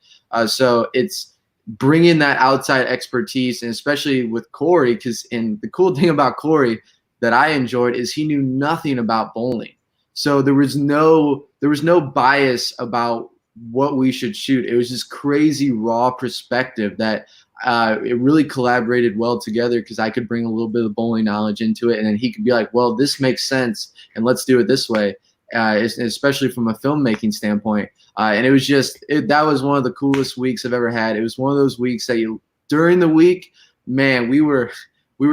So it's bringing that outside expertise, and especially with Corey, and the cool thing about Corey that I enjoyed is he knew nothing about bowling. So there was no bias about what we should shoot. It was just crazy raw perspective that it really collaborated well together, because I could bring a little bit of bowling knowledge into it, and then he could be like, well, this makes sense, and let's do it this way, especially from a filmmaking standpoint. And it was just, that was one of the coolest weeks I've ever had. It was one of those weeks that during the week, man, we were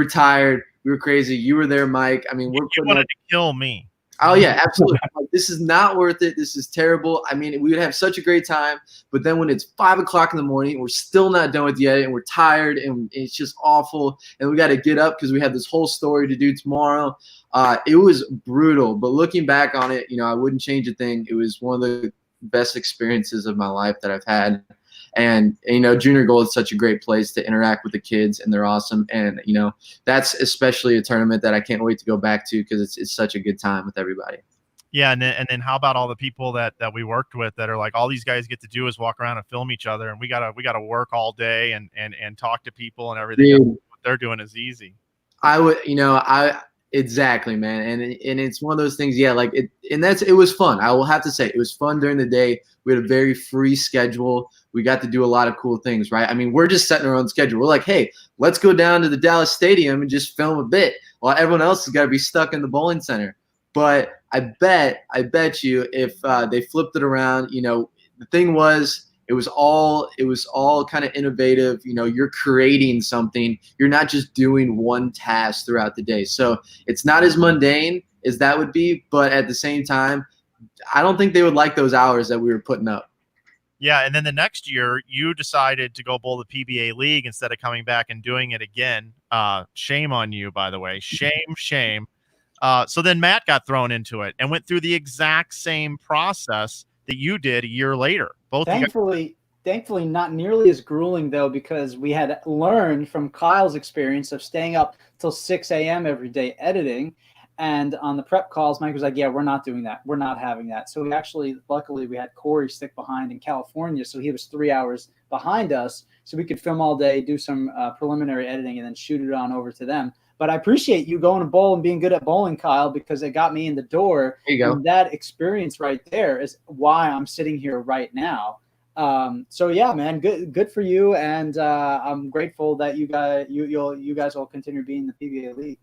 tired. We were crazy. You were there, Mike. I mean, you wanted to kill me. Oh yeah, absolutely. Like, this is not worth it. This is terrible. I mean, we would have such a great time, but then when it's 5 o'clock in the morning, we're still not done with the edit, and we're tired, and it's just awful. And we got to get up because we have this whole story to do tomorrow. It was brutal, but looking back on it, I wouldn't change a thing. It was one of the best experiences of my life that I've had. And Junior Gold is such a great place to interact with the kids, and they're awesome. And that's especially a tournament that I can't wait to go back to because it's such a good time with everybody. Yeah, and then how about all the people that we worked with that are like, all these guys get to do is walk around and film each other, and we gotta work all day and talk to people and everything. Dude, what they're doing is easy. Exactly, man. And it's one of those things, yeah, like it was fun. I will have to say it was fun during the day. We had a very free schedule. We got to do a lot of cool things, right? I mean, we're just setting our own schedule. We're like, hey, let's go down to the Dallas Stadium and just film a bit while everyone else has got to be stuck in the bowling center. But I bet you if they flipped it around, the thing was, it was all kind of innovative. You're creating something. You're not just doing one task throughout the day. So it's not as mundane as that would be, but at the same time, I don't think they would like those hours that we were putting up. Yeah, and then the next year, you decided to go bowl the PBA League instead of coming back and doing it again. Shame on you, by the way. Shame. So then Matt got thrown into it and went through the exact same process that you did a year later. Thankfully, not nearly as grueling, though, because we had learned from Kyle's experience of staying up till 6 a.m. every day editing. And on the prep calls, Mike was like, yeah, we're not doing that. We're not having that. So luckily, we had Corey stick behind in California. So he was 3 hours behind us. So we could film all day, do some preliminary editing, and then shoot it on over to them. But I appreciate you going to bowl and being good at bowling, Kyle, because it got me in the door. There you go. And that experience right there is why I'm sitting here right now. So yeah, man, good for you. And I'm grateful that you guys will continue being in the PBA League.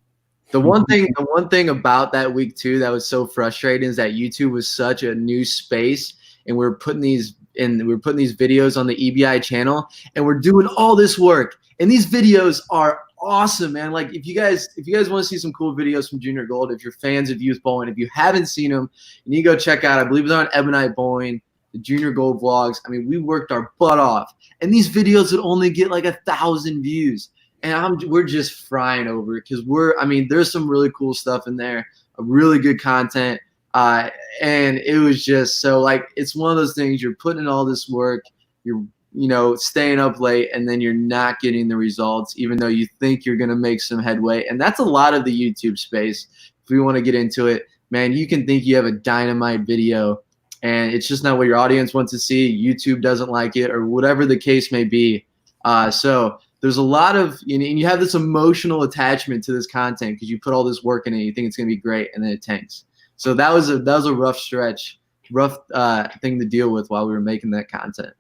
The one thing about that week too that was so frustrating is that YouTube was such a new space, and we're putting these videos on the EBI channel, and we're doing all this work, and these videos are awesome, man. Like if you guys want to see some cool videos from Junior Gold, if you're fans of youth bowling, if you haven't seen them, you need to go check out. I believe it's on Ebonite Bowling, the Junior Gold vlogs. I mean, we worked our butt off, and these videos would only get like 1,000 views. And we're just frying over it because there's some really cool stuff in there, really good content. And it was just so like, it's one of those things, you're putting in all this work, you're, staying up late, and then you're not getting the results, even though you think you're going to make some headway. And that's a lot of the YouTube space. If we want to get into it, man, you can think you have a dynamite video, and it's just not what your audience wants to see. YouTube doesn't like it, or whatever the case may be. So there's a lot of, and you have this emotional attachment to this content because you put all this work in it, you think it's going to be great, and then it tanks. So that was a rough stretch, thing to deal with while we were making that content.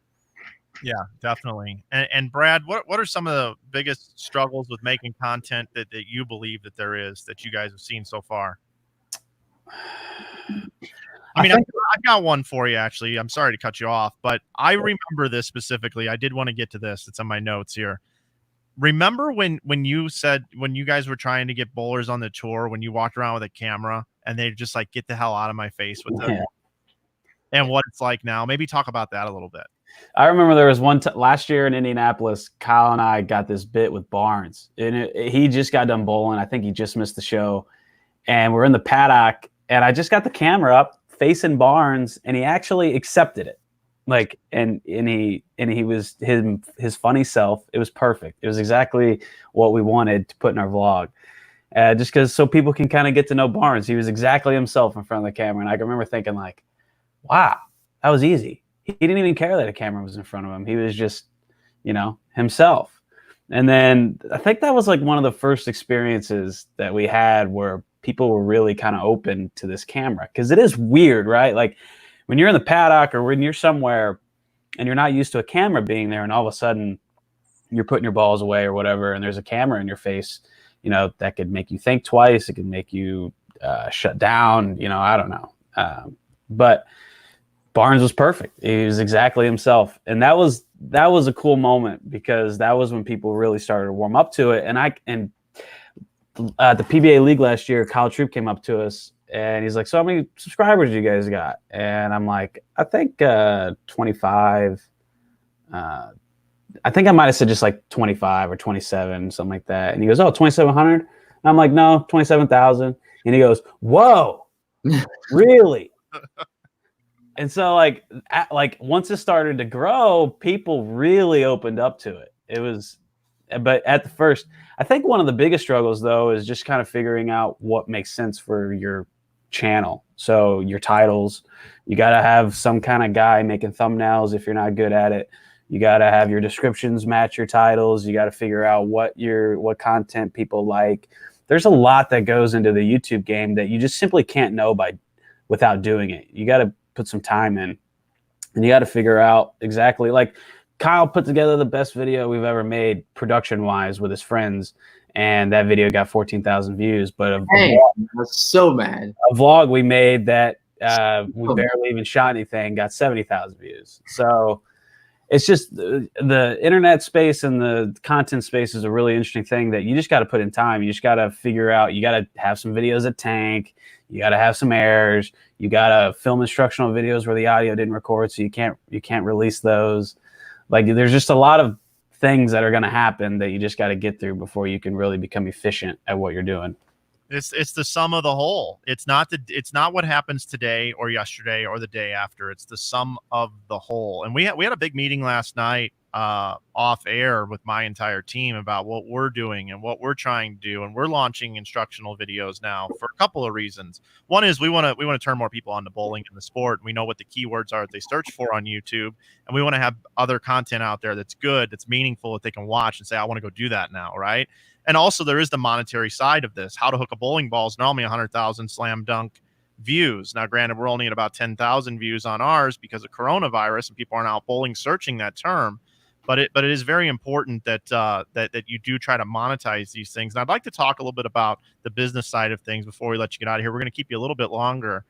Yeah, definitely. And Brad, what are some of the biggest struggles with making content that you believe that there is that you guys have seen so far? I've got one for you, actually. I'm sorry to cut you off, but I remember this specifically. I did want to get to this. It's on my notes here. Remember when you said, when you guys were trying to get bowlers on the tour, when you walked around with a camera and they just like, get the hell out of my face with it, and what it's like now? Maybe talk about that a little bit. I remember there was one last year in Indianapolis, Kyle and I got this bit with Barnes, and he just got done bowling. I think he just missed the show, and we're in the paddock, and I just got the camera up facing Barnes, and he actually accepted it. Like, and he was his funny self. It was perfect. It was exactly what we wanted to put in our vlog. Just because so people can kind of get to know Barnes. He was exactly himself in front of the camera. And I can remember thinking like, wow, that was easy. He didn't even care that a camera was in front of him. He was just, himself. And then I think that was like one of the first experiences that we had where people were really kind of open to this camera. Because it is weird, right? Like, when you're in the paddock or when you're somewhere and you're not used to a camera being there, and all of a sudden you're putting your balls away or whatever, and there's a camera in your face, that could make you think twice. It could make you shut down, I don't know. But Barnes was perfect. He was exactly himself. And that was a cool moment because that was when people really started to warm up to it. And at the PBA League last year, Kyle Troop came up to us And he's like, so how many subscribers do you guys got? And I'm like, I think 25. I think I might have said just like 25 or 27, something like that. And he goes, oh, 2,700? And I'm like, no, 27,000. And he goes, whoa, really? And so like once it started to grow, people really opened up to it. It was, but at the first, I think one of the biggest struggles though is just kind of figuring out what makes sense for your channel. So your titles, you got to have some kind of guy making thumbnails if you're not good at it. You got to have your descriptions match your titles. You got to figure out what content people like. There's a lot that goes into the YouTube game that you just simply can't know without doing it. You got to put some time in, and you got to figure out exactly, like Kyle put together the best video we've ever made production wise with his friends, and that video got 14,000 views. But I was so mad. A vlog we made that we barely even shot anything got 70,000 views. So it's just the internet space and the content space is a really interesting thing that you just got to put in time. You just got to figure out, you got to have some videos that tank. You got to have some errors. You got to film instructional videos where the audio didn't record, so you can't release those. Like there's just a lot of things that are going to happen that you just got to get through before you can really become efficient at what you're doing. It's the sum of the whole. It's not what happens today or yesterday or the day after. It's the sum of the whole. And we had a big meeting last night off air with my entire team about what we're doing and what we're trying to do. And we're launching instructional videos now for a couple of reasons. One is we want to turn more people on to bowling in the sport. We know what the keywords are that they search for on YouTube, and we want to have other content out there that's good, that's meaningful, that they can watch and say, I want to go do that now, right? And also there is the monetary side of this. How to hook a bowling ball is normally 100,000 slam dunk views. Now, granted, we're only at about 10,000 views on ours because of coronavirus and people aren't out bowling searching that term. But it is very important that that you do try to monetize these things. And I'd like to talk a little bit about the business side of things before we let you get out of here. We're going to keep you a little bit longer.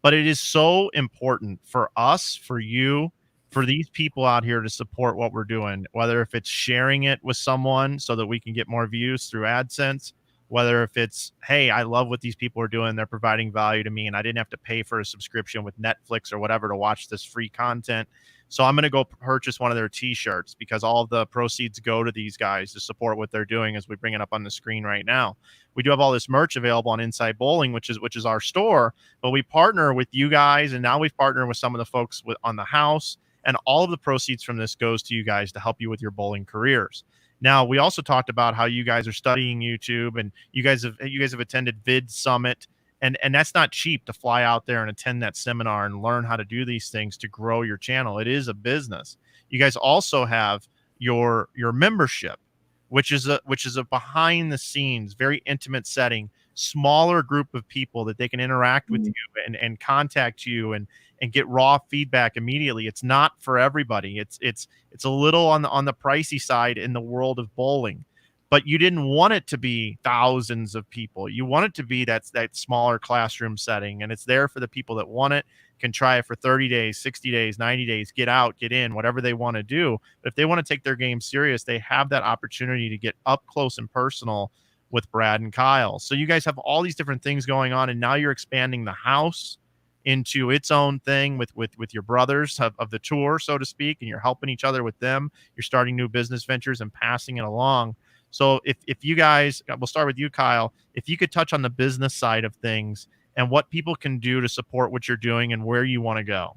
But it is so important for us, for you, for these people out here to support what we're doing, whether if it's sharing it with someone so that we can get more views through AdSense, whether if it's, hey, I love what these people are doing. They're providing value to me and I didn't have to pay for a subscription with Netflix or whatever to watch this free content. So I'm going to go purchase one of their t-shirts because all of the proceeds go to these guys to support what they're doing, as we bring it up on the screen right now. We do have all this merch available on Inside Bowling, which is our store, but we partner with you guys. And now we've partnered with some of the folks on the house, and all of the proceeds from this goes to you guys to help you with your bowling careers. Now, we also talked about how you guys are studying YouTube, and you guys have attended Vid Summit, and that's not cheap to fly out there and attend that seminar and learn how to do these things to grow your channel. It is a business. You guys also have your membership, which is a behind the scenes, very intimate setting, smaller group of people that they can interact with you and contact you and get raw feedback immediately. It's not for everybody. It's a little on the pricey side in the world of bowling, but you didn't want it to be thousands of people. You want it to be that smaller classroom setting, and it's there for the people that want it, can try it for 30 days, 60 days, 90 days, get out, get in, whatever they want to do. But if they want to take their game serious, they have that opportunity to get up close and personal with Brad and Kyle. So you guys have all these different things going on, and now you're expanding the house into its own thing with your brothers of the tour, so to speak, and you're helping each other with them. You're starting new business ventures and passing it along. So if you guys, we'll start with you, Kyle, if you could touch on the business side of things and what people can do to support what you're doing and where you want to go.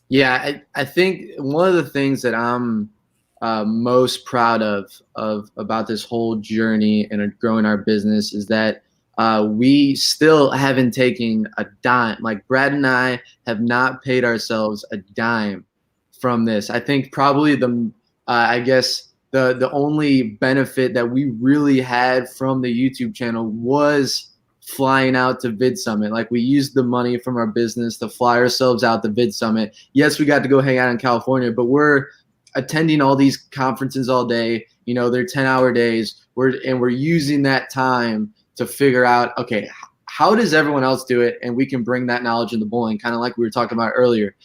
Yeah, I think one of the things that I'm most proud of about this whole journey and growing our business is that we still haven't taken a dime. Like Brad and I have not paid ourselves a dime from this. I think probably the only benefit that we really had from the YouTube channel was flying out to Vid Summit. Like we used the money from our business to fly ourselves out to Vid Summit. Yes, we got to go hang out in California, but we're attending all these conferences all day. You know, they're 10-hour days. We're using that time to figure out, okay, how does everyone else do it? And we can bring that knowledge into bowling, kind of like we were talking about earlier.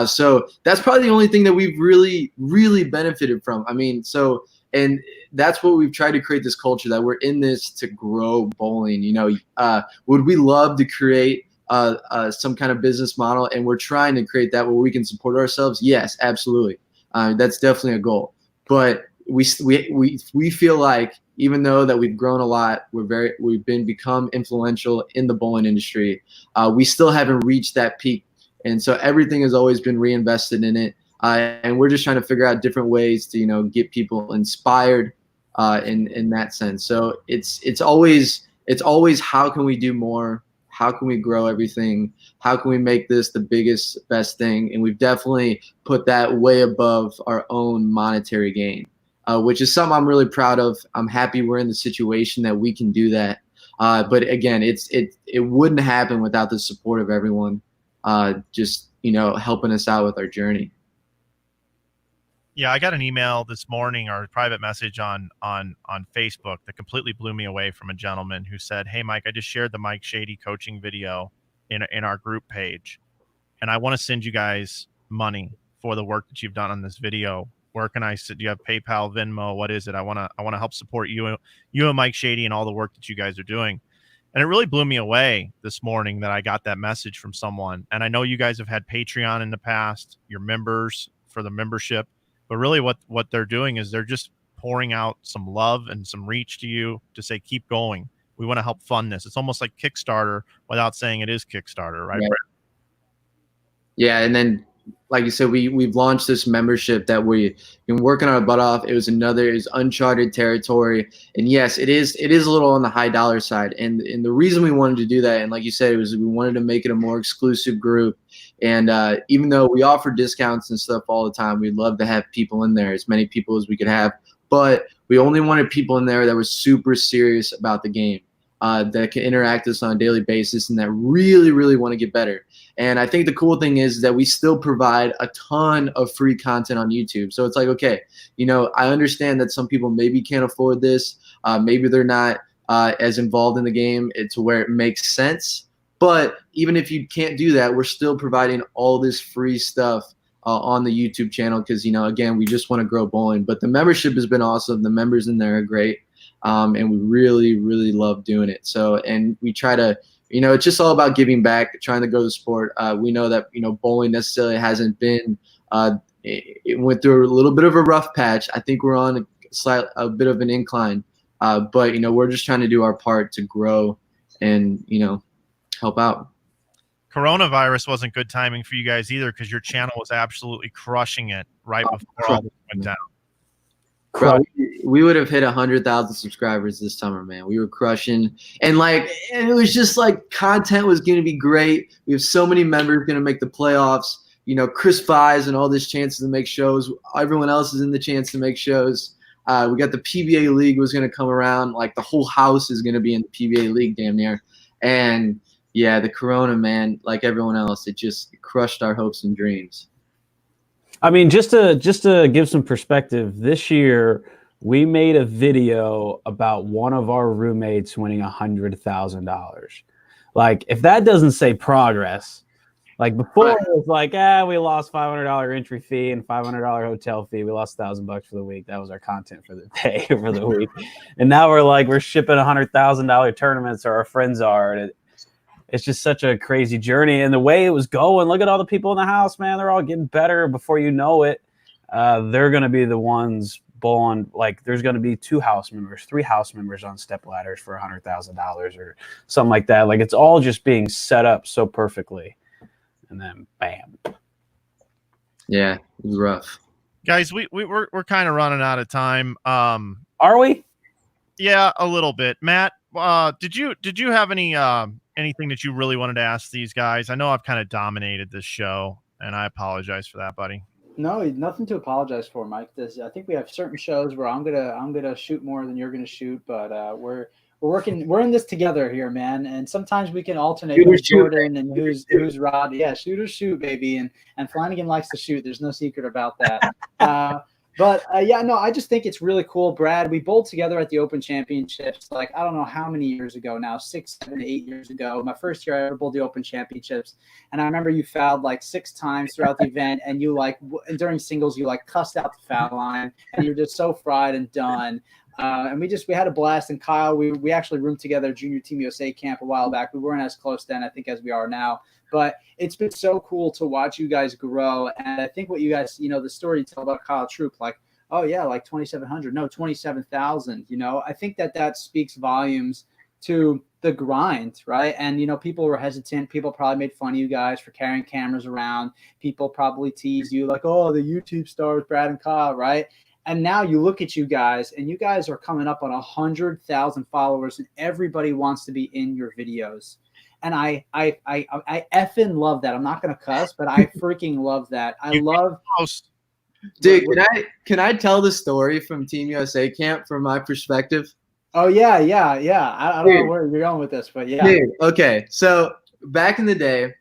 So that's probably the only thing that we've really, really benefited from. I mean, so And that's what we've tried to create, this culture that we're in this to grow bowling. You know, would we love to create some kind of business model, and we're trying to create that where we can support ourselves? Yes, absolutely. That's definitely a goal. But we feel like, even though that we've grown a lot, we've become influential in the bowling industry, we still haven't reached that peak. And so everything has always been reinvested in it. And we're just trying to figure out different ways to, you know, get people inspired in that sense. So it's always how can we do more? How can we grow everything? How can we make this the biggest, best thing? And we've definitely put that way above our own monetary gain, which is something I'm really proud of. I'm happy we're in the situation that we can do that. But again, it wouldn't happen without the support of everyone, just, you know, helping us out with our journey. Yeah, I got an email this morning, or a private message on Facebook, that completely blew me away, from a gentleman who said, "Hey, Mike, I just shared the Mike Shady coaching video in our group page, and I want to send you guys money for the work that you've done on this video. Where can I send? Do you have PayPal, Venmo? What is it? I want to help support you and Mike Shady and all the work that you guys are doing." And it really blew me away this morning that I got that message from someone. And I know you guys have had Patreon in the past, your members for the membership. But really what they're doing is they're just pouring out some love and some reach to you to say, keep going. We want to help fund this. It's almost like Kickstarter without saying it is Kickstarter, right? Yeah. Yeah, and then, like you said, we've launched this membership that we've been working our butt off. It was uncharted territory. And yes, it is a little on the high dollar side. And the reason we wanted to do that, and like you said, it was we wanted to make it a more exclusive group. And even though we offer discounts and stuff all the time, we'd love to have people in there, as many people as we could have. But we only wanted people in there that were super serious about the game, that can interact with us on a daily basis, and that really, really want to get better. And I think the cool thing is that we still provide a ton of free content on YouTube. So it's like, okay, you know, I understand that some people maybe can't afford this. Maybe they're not as involved in the game to where it makes sense. But even if you can't do that, we're still providing all this free stuff on the YouTube channel because, you know, again, we just want to grow bowling. But the membership has been awesome. The members in there are great. And we really, really love doing it. So, and we try to, you know, it's just all about giving back, trying to grow the sport. We know that, you know, bowling necessarily hasn't been, it went through a little bit of a rough patch. I think we're on a bit of an incline. But, you know, we're just trying to do our part to grow and, you know, help out. Coronavirus wasn't good timing for you guys either, because your channel was absolutely crushing it right before all this went down. Bro, we would have hit 100,000 subscribers this summer, man. We were crushing, and it was just like content was going to be great. We have so many members going to make the playoffs. You know, Chris Fies and all this chances to make shows. Everyone else is in the chance to make shows. We got the PBA League was going to come around. Like the whole house is going to be in the PBA League, damn near. And yeah, the Corona, man, like everyone else, it just crushed our hopes and dreams. I mean, just to give some perspective, this year we made a video about one of our roommates winning $100,000. Like, if that doesn't say progress, like before it was like, we lost $500 entry fee and $500 hotel fee. We lost $1,000 for the week. That was our content for the day for the week. And now we're shipping $100,000 tournaments, or our friends are. And it's just such a crazy journey. And the way it was going, look at all the people in the house, man. They're all getting better. Before you know it, they're going to be the ones bowling. Like, there's going to be 3 house members on step ladders for $100,000 or something like that. Like, it's all just being set up so perfectly. And then, bam. Yeah, it was rough. Guys, we're kind of running out of time. Are we? Yeah, a little bit. Matt, did you have anything that you really wanted to ask these guys? I know I've kind of dominated this show, and I apologize for that, buddy. No, nothing to apologize for, Mike. I think we have certain shows where I'm gonna shoot more than you're gonna shoot, but we're in this together here, man. And sometimes we can alternate who's Jordan and who's Rod. Yeah, shoot or shoot, baby. And Flanagan likes to shoot. There's no secret about that. But yeah, no, I just think it's really cool, Brad. We bowled together at the Open Championships, like I don't know how many years ago now, 6, 7, 8 years ago. My first year I ever bowled the Open Championships, and I remember you fouled like 6 times throughout the event, and you like during singles you like cussed out the foul line, and you're just so fried and done. And we had a blast. And Kyle, we actually roomed together junior Team USA camp a while back. We weren't as close then, I think, as we are now. But it's been so cool to watch you guys grow. And I think what you guys, the story you tell about Kyle Troop, like, oh yeah, like 2,700, no, 27,000. I think that speaks volumes to the grind, right? And people were hesitant. People probably made fun of you guys for carrying cameras around. People probably teased you like, oh, the YouTube stars, Brad and Kyle, right? And now you look at you guys, and you guys are coming up on 100,000 followers, and everybody wants to be in your videos. And I effing love that. I'm not gonna cuss, but I freaking love that. Dude, can I tell the story from Team USA camp from my perspective? Oh yeah. I don't know where you're going with this, but yeah. Dude, okay, so back in the day,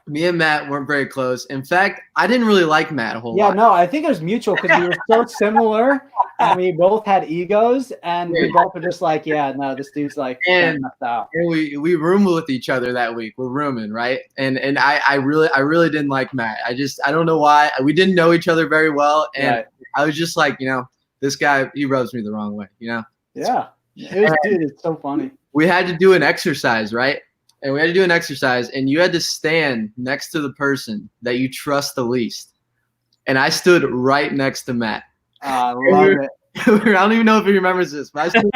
me and Matt weren't very close. In fact, I didn't really like Matt a whole lot. Yeah, no, I think it was mutual because we were so similar, and we both had egos, and we both were just like, yeah, no, this dude's like messed out. And we roomed with each other that week. We're rooming, right? And I really didn't like Matt. I don't know why. We didn't know each other very well, and right. I was just like, this guy, he rubs me the wrong way, Yeah, dude, it's so funny. We had to do an exercise, right? And we had to do an exercise, and you had to stand next to the person that you trust the least. And I stood right next to Matt. I love it. I don't even know if he remembers this, but I stood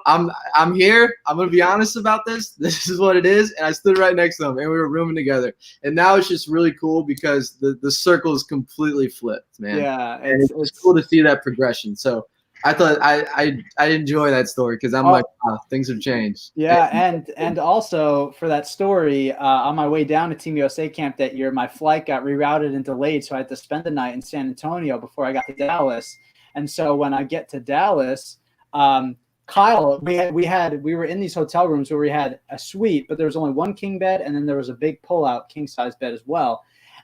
I'm here. I'm going to be honest about this. This is what it is. And I stood right next to him, and we were rooming together. And now it's just really cool because the circle is completely flipped, man. Yeah. It's cool to see that progression. So I thought I enjoy that story because I'm like, wow, things have changed. Yeah, and also for that story, on my way down to Team USA camp that year, my flight got rerouted and delayed, so I had to spend the night in San Antonio before I got to Dallas. And so when I get to Dallas, Kyle, we were in these hotel rooms where we had a suite, but there was only one king bed, and then there was a big pull-out king-size bed as well.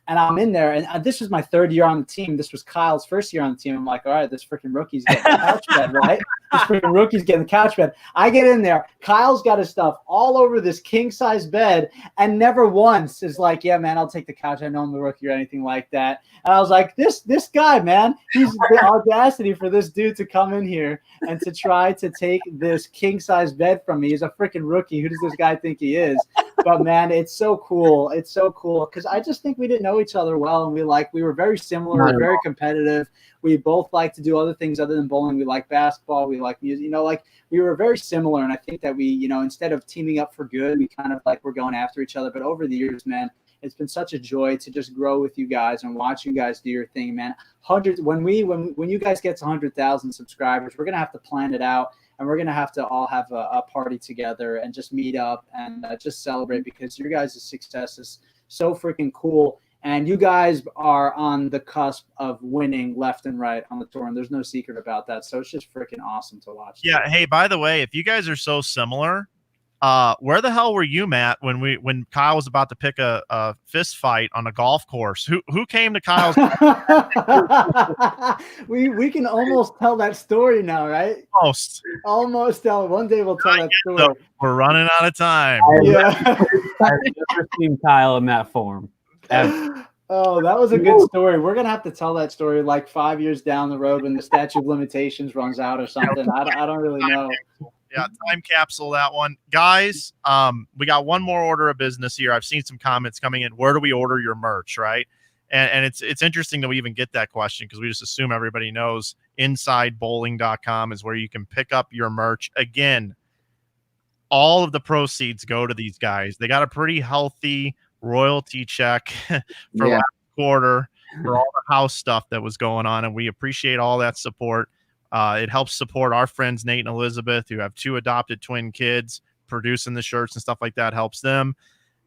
And I'm in there, and this was my 3rd year on the team. This was Kyle's 1st year on the team. I'm like, all right, this freaking rookie's getting the couch bed, right? This freaking rookie's getting the couch bed. I get in there. Kyle's got his stuff all over this king-size bed, and never once is like, yeah, man, I'll take the couch. I know I'm the rookie or anything like that. And I was like, this guy, man, he's the audacity for this dude to come in here and to try to take this king-size bed from me. He's a freaking rookie. Who does this guy think he is? But man, it's so cool. It's so cool because I just think we didn't know each other well, and we were very similar, very competitive. We both like to do other things other than bowling. We like basketball. We like music. We were very similar, and I think that we, instead of teaming up for good, we kind of like we're going after each other. But over the years, man, it's been such a joy to just grow with you guys and watch you guys do your thing, man. Hundreds when you guys get to 100,000 subscribers, we're gonna have to plan it out. And we're going to have to all have a party together and just meet up and just celebrate because your guys' success is so freaking cool. And you guys are on the cusp of winning left and right on the tour. And there's no secret about that. So it's just freaking awesome to watch. Yeah. Hey, by the way, if you guys are so similar, where the hell were you, Matt, when Kyle was about to pick a fist fight on a golf course? Who came to Kyle's? we can almost tell that story now, right? Almost tell. One day we'll tell that story. So we're running out of time. Yeah. I've never seen Kyle in that form. Ever. Oh, that was a good story. We're gonna have to tell that story like 5 years down the road when the statute of limitations runs out or something. I don't really know. Yeah, time capsule that one. Guys, we got one more order of business here. I've seen some comments coming in. Where do we order your merch, right? And it's interesting that we even get that question because we just assume everybody knows InsideBowling.com is where you can pick up your merch. Again, all of the proceeds go to these guys. They got a pretty healthy royalty check for last quarter for all the house stuff that was going on, and we appreciate all that support. It helps support our friends Nate and Elizabeth, who have 2 adopted twin kids. Producing the shirts and stuff like that helps them.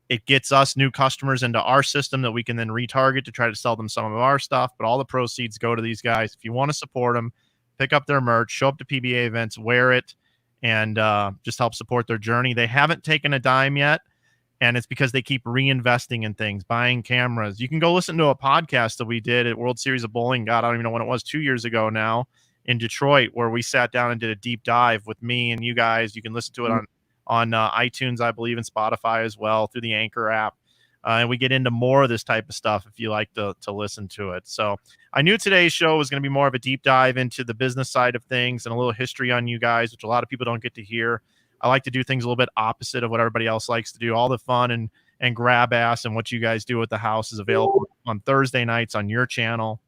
It gets us new customers into our system that we can then retarget to try to sell them some of our stuff. But all the proceeds go to these guys. If you want to support them, pick up their merch, show up to PBA events, wear it, and just help support their journey. They haven't taken a dime yet. And it's because they keep reinvesting in things, buying cameras. You can go listen to a podcast that we did at World Series of Bowling. God, I don't even know when it was, 2 years ago now in Detroit, where we sat down and did a deep dive with me and you guys. You can listen to it on iTunes, I believe, and Spotify as well through the Anchor app. And we get into more of this type of stuff if you like to listen to it. So I knew today's show was going to be more of a deep dive into the business side of things and a little history on you guys, which a lot of people don't get to hear. I like to do things a little bit opposite of what everybody else likes to do. All the fun and grab ass and what you guys do at the house is available on Thursday nights on your channel.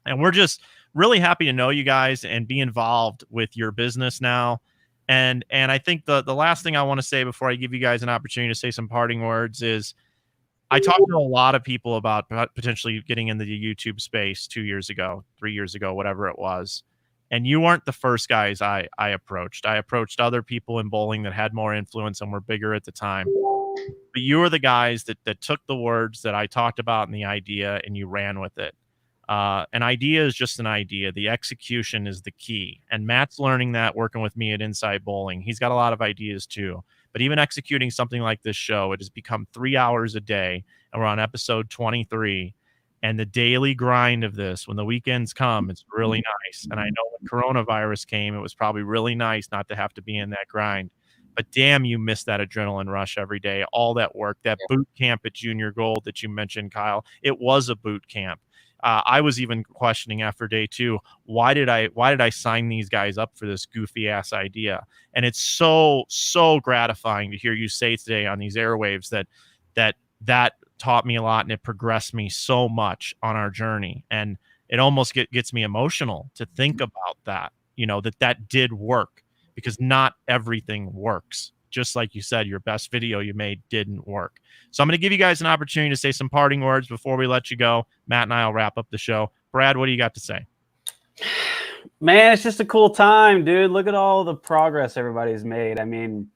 And we're just really happy to know you guys and be involved with your business now. And I think the last thing I want to say before I give you guys an opportunity to say some parting words is I talked to a lot of people about potentially getting into the YouTube space 2 years ago, 3 years ago, whatever it was. And you weren't the first guys I approached. I approached other people in bowling that had more influence and were bigger at the time. But you were the guys that took the words that I talked about and the idea, and you ran with it. An idea is just an idea. The execution is the key. And Matt's learning that working with me at Inside Bowling. He's got a lot of ideas too. But even executing something like this show, it has become 3 hours a day. And we're on episode 23. And the daily grind of this, when the weekends come, it's really nice. And I know when coronavirus came, it was probably really nice not to have to be in that grind. But damn, you miss that adrenaline rush every day. All that work, that boot camp at Junior Gold that you mentioned, Kyle, it was a boot camp. I was even questioning after day 2, why did I sign these guys up for this goofy ass idea? And it's so gratifying to hear you say today on these airwaves that taught me a lot, and it progressed me so much on our journey. And it almost gets me emotional to think about that, that did work, because not everything works. Just like you said, your best video you made didn't work. So I'm going to give you guys an opportunity to say some parting words before we let you go. Matt and I will wrap up the show. Brad, what do you got to say? Man, it's just a cool time, dude. Look at all the progress everybody's made. I mean,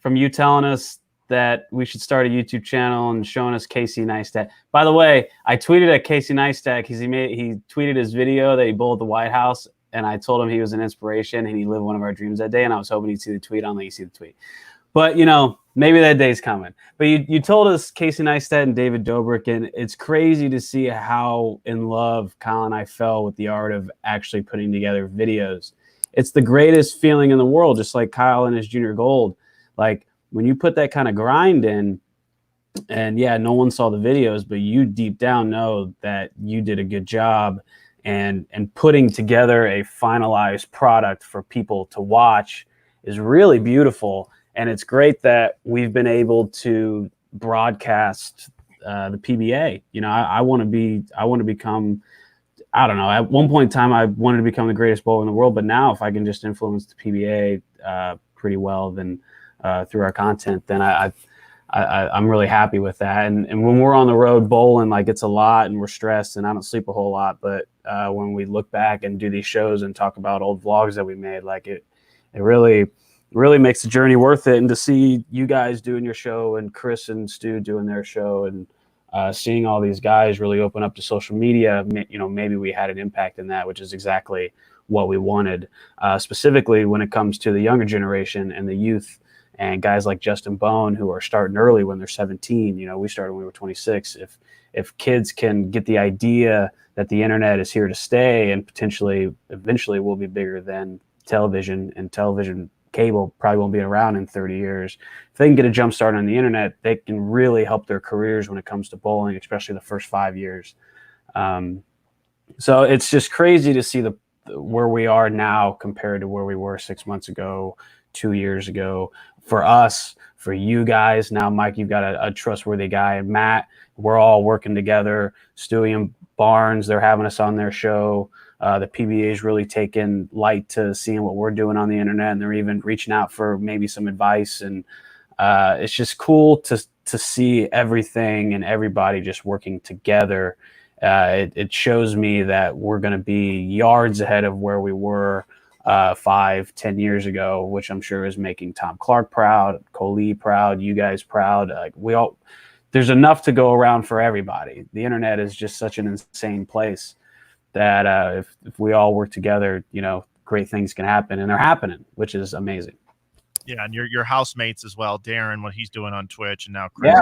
from you telling us that we should start a YouTube channel and showing us Casey Neistat. By the way, I tweeted at Casey Neistat because he tweeted his video that he bowled at the White House, and I told him he was an inspiration and he lived one of our dreams that day, and I was hoping he'd see the tweet. I don't think you see the tweet. But, maybe that day's coming. But you told us Casey Neistat and David Dobrik, and it's crazy to see how in love Kyle and I fell with the art of actually putting together videos. It's the greatest feeling in the world, just like Kyle and his Junior Gold. Like, when you put that kind of grind in, and yeah, no one saw the videos, but you deep down know that you did a good job and putting together a finalized product for people to watch is really beautiful. And it's great that we've been able to broadcast the PBA. I want to become, I don't know, at one point in time, I wanted to become the greatest bowler in the world. But now if I can just influence the PBA pretty well, then through our content, then I'm really happy with that. And when we're on the road bowling, like, it's a lot and we're stressed and I don't sleep a whole lot. But when we look back and do these shows and talk about old vlogs that we made, like, it really makes the journey worth it. And to see you guys doing your show and Chris and Stu doing their show and seeing all these guys really open up to social media, maybe we had an impact in that, which is exactly what we wanted, specifically when it comes to the younger generation and the youth. And guys like Justin Bone, who are starting early when they're 17, we started when we were 26. If kids can get the idea that the internet is here to stay and potentially eventually will be bigger than television, and television cable probably won't be around in 30 years. If they can get a jump start on the internet, they can really help their careers when it comes to bowling, especially the first 5 years. So it's just crazy to see where we are now compared to where we were 6 months ago, 2 years ago. For us, for you guys, now Mike, you've got a trustworthy guy, and Matt, we're all working together. Stewie and Barnes, they're having us on their show. The PBA is really taking light to seeing what we're doing on the internet, and they're even reaching out for maybe some advice. And it's just cool to see everything and everybody just working together. It shows me that we're going to be yards ahead of where we were 5-10 years ago, which I'm sure is making Tom Clark proud, Coley proud, you guys proud. Like, there's enough to go around for everybody. The internet is just such an insane place that if we all work together, great things can happen, and they're happening, which is amazing. Yeah, and your housemates as well, Darren, what he's doing on Twitch, and now Chris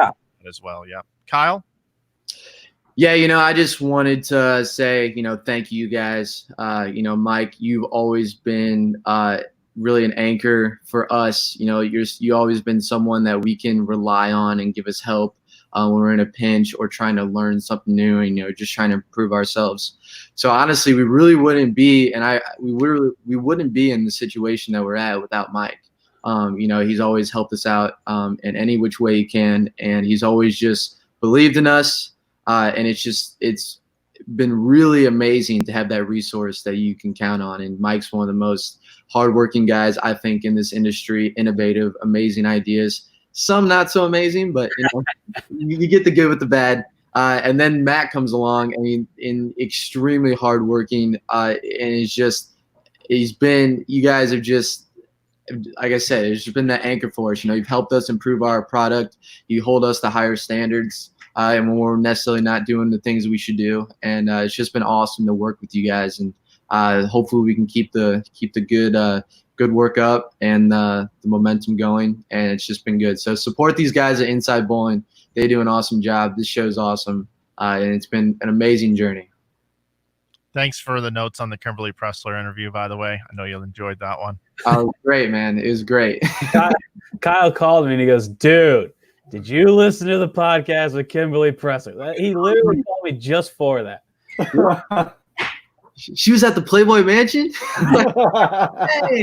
as well. Yeah, Kyle. Yeah, I just wanted to say, thank you guys. Mike, you've always been really an anchor for us. You always been someone that we can rely on and give us help when we're in a pinch or trying to learn something new, and just trying to improve ourselves. So honestly, we really wouldn't be, we wouldn't be in the situation that we're at without Mike. He's always helped us out in any which way he can, and he's always just believed in us. And it's been really amazing to have that resource that you can count on. And Mike's one of the most hardworking guys, I think, in this industry. Innovative, amazing ideas. Some not so amazing, but you get the good with the bad. And then Matt comes along. Extremely hardworking, and you guys have just, like I said, it's just been that anchor for us. You've helped us improve our product. You hold us to higher standards. And when we're necessarily not doing the things we should do, and it's just been awesome to work with you guys, and hopefully we can keep the good work up and the momentum going, and it's just been good. So support these guys at Inside Bowling. They do an awesome job. This show's awesome, and it's been an amazing journey. Thanks for the notes on the Kimberly Pressler interview, by the way. I know you enjoyed that one. Oh, great, man! It was great. Kyle called me and he goes, "Dude, did you listen to the podcast with Kimberly Pressler?" He literally called me just for that. She was at the Playboy Mansion? Hey.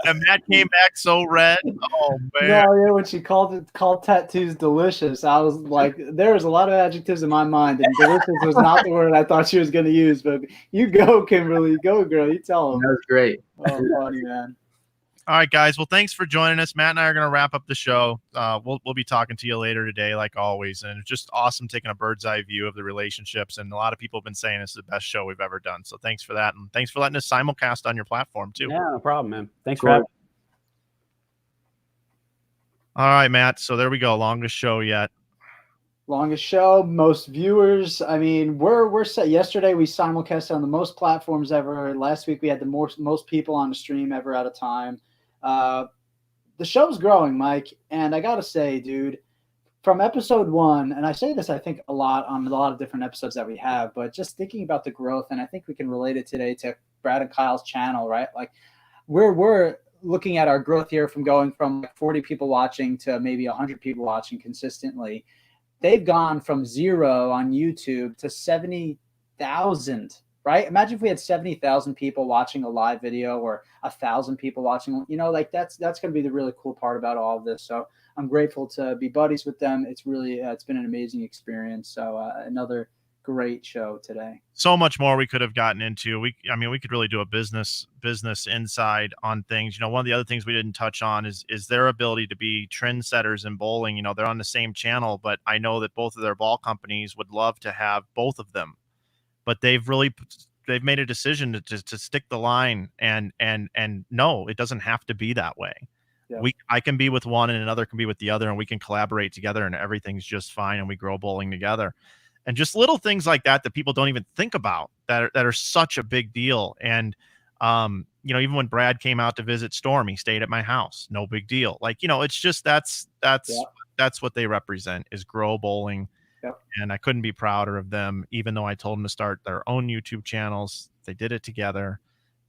And Matt came back so red. Oh, man. No, yeah, when she called tattoos delicious, I was like, there was a lot of adjectives in my mind, and delicious was not the word I thought she was going to use. But you go, Kimberly. Go, girl. You tell them. That was great. Oh, funny, man. All right, guys. Well, thanks for joining us. Matt and I are going to wrap up the show. We'll be talking to you later today, like always. And it's just awesome taking a bird's eye view of the relationships. And a lot of people have been saying it's the best show we've ever done. So thanks for that. And thanks for letting us simulcast on your platform, too. Yeah, no problem, man. Thanks for having me. All right, Matt. So there we go. Longest show yet. Longest show, most viewers. We're set. Yesterday we simulcast on the most platforms ever. Last week we had the most people on the stream ever at a time. The show's growing, Mike, and I gotta say, dude, from episode 1, and I say this, I think, a lot on a lot of different episodes that we have, but just thinking about the growth, and I think we can relate it today to Brad and Kyle's channel, right? Like, we're looking at our growth here from going from 40 people watching to maybe 100 people watching consistently. They've gone from 0 on YouTube to 70,000. Right? Imagine if we had 70,000 people watching a live video, or 1,000 people watching, that's going to be the really cool part about all of this. So I'm grateful to be buddies with them. It's really, it's been an amazing experience. So another great show today. So much more we could have gotten into. We could really do a business inside on things. One of the other things we didn't touch on is their ability to be trendsetters in bowling. They're on the same channel, but I know that both of their ball companies would love to have both of them. But they've made a decision to stick the line and no, it doesn't have to be that way. Yeah. I can be with one and another can be with the other, and we can collaborate together, and everything's just fine, and we grow bowling together. And just little things like that people don't even think about that are such a big deal. And even when Brad came out to visit Storm, he stayed at my house. No big deal. It's just that's what they represent, is grow bowling. Yep. And I couldn't be prouder of them, even though I told them to start their own YouTube channels. They did it together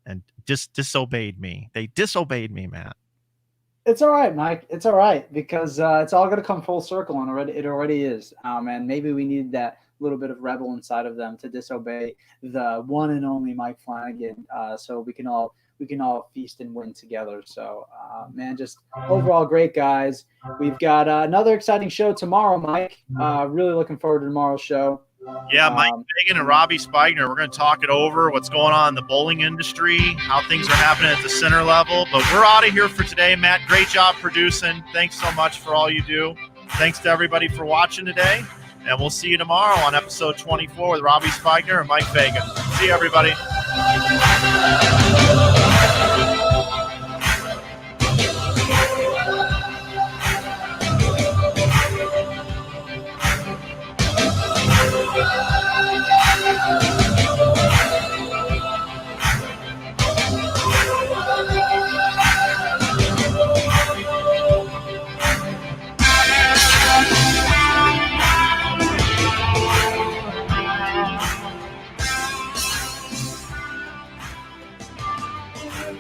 and just disobeyed me. They disobeyed me, Matt. It's all right, Mike. It's all right, because it's all going to come full circle, and it already is. And maybe we need that little bit of rebel inside of them to disobey the one and only Mike Flanagan, so we can all feast and win together. So, man, just overall great guys. We've got another exciting show tomorrow, Mike. Really looking forward to tomorrow's show. Yeah, Mike Fagan and Robbie Spigner. We're going to talk it over, what's going on in the bowling industry, how things are happening at the center level. But we're out of here for today, Matt. Great job producing. Thanks so much for all you do. Thanks to everybody for watching today. And we'll see you tomorrow on episode 24 with Robbie Spigner and Mike Fagan. See you, everybody.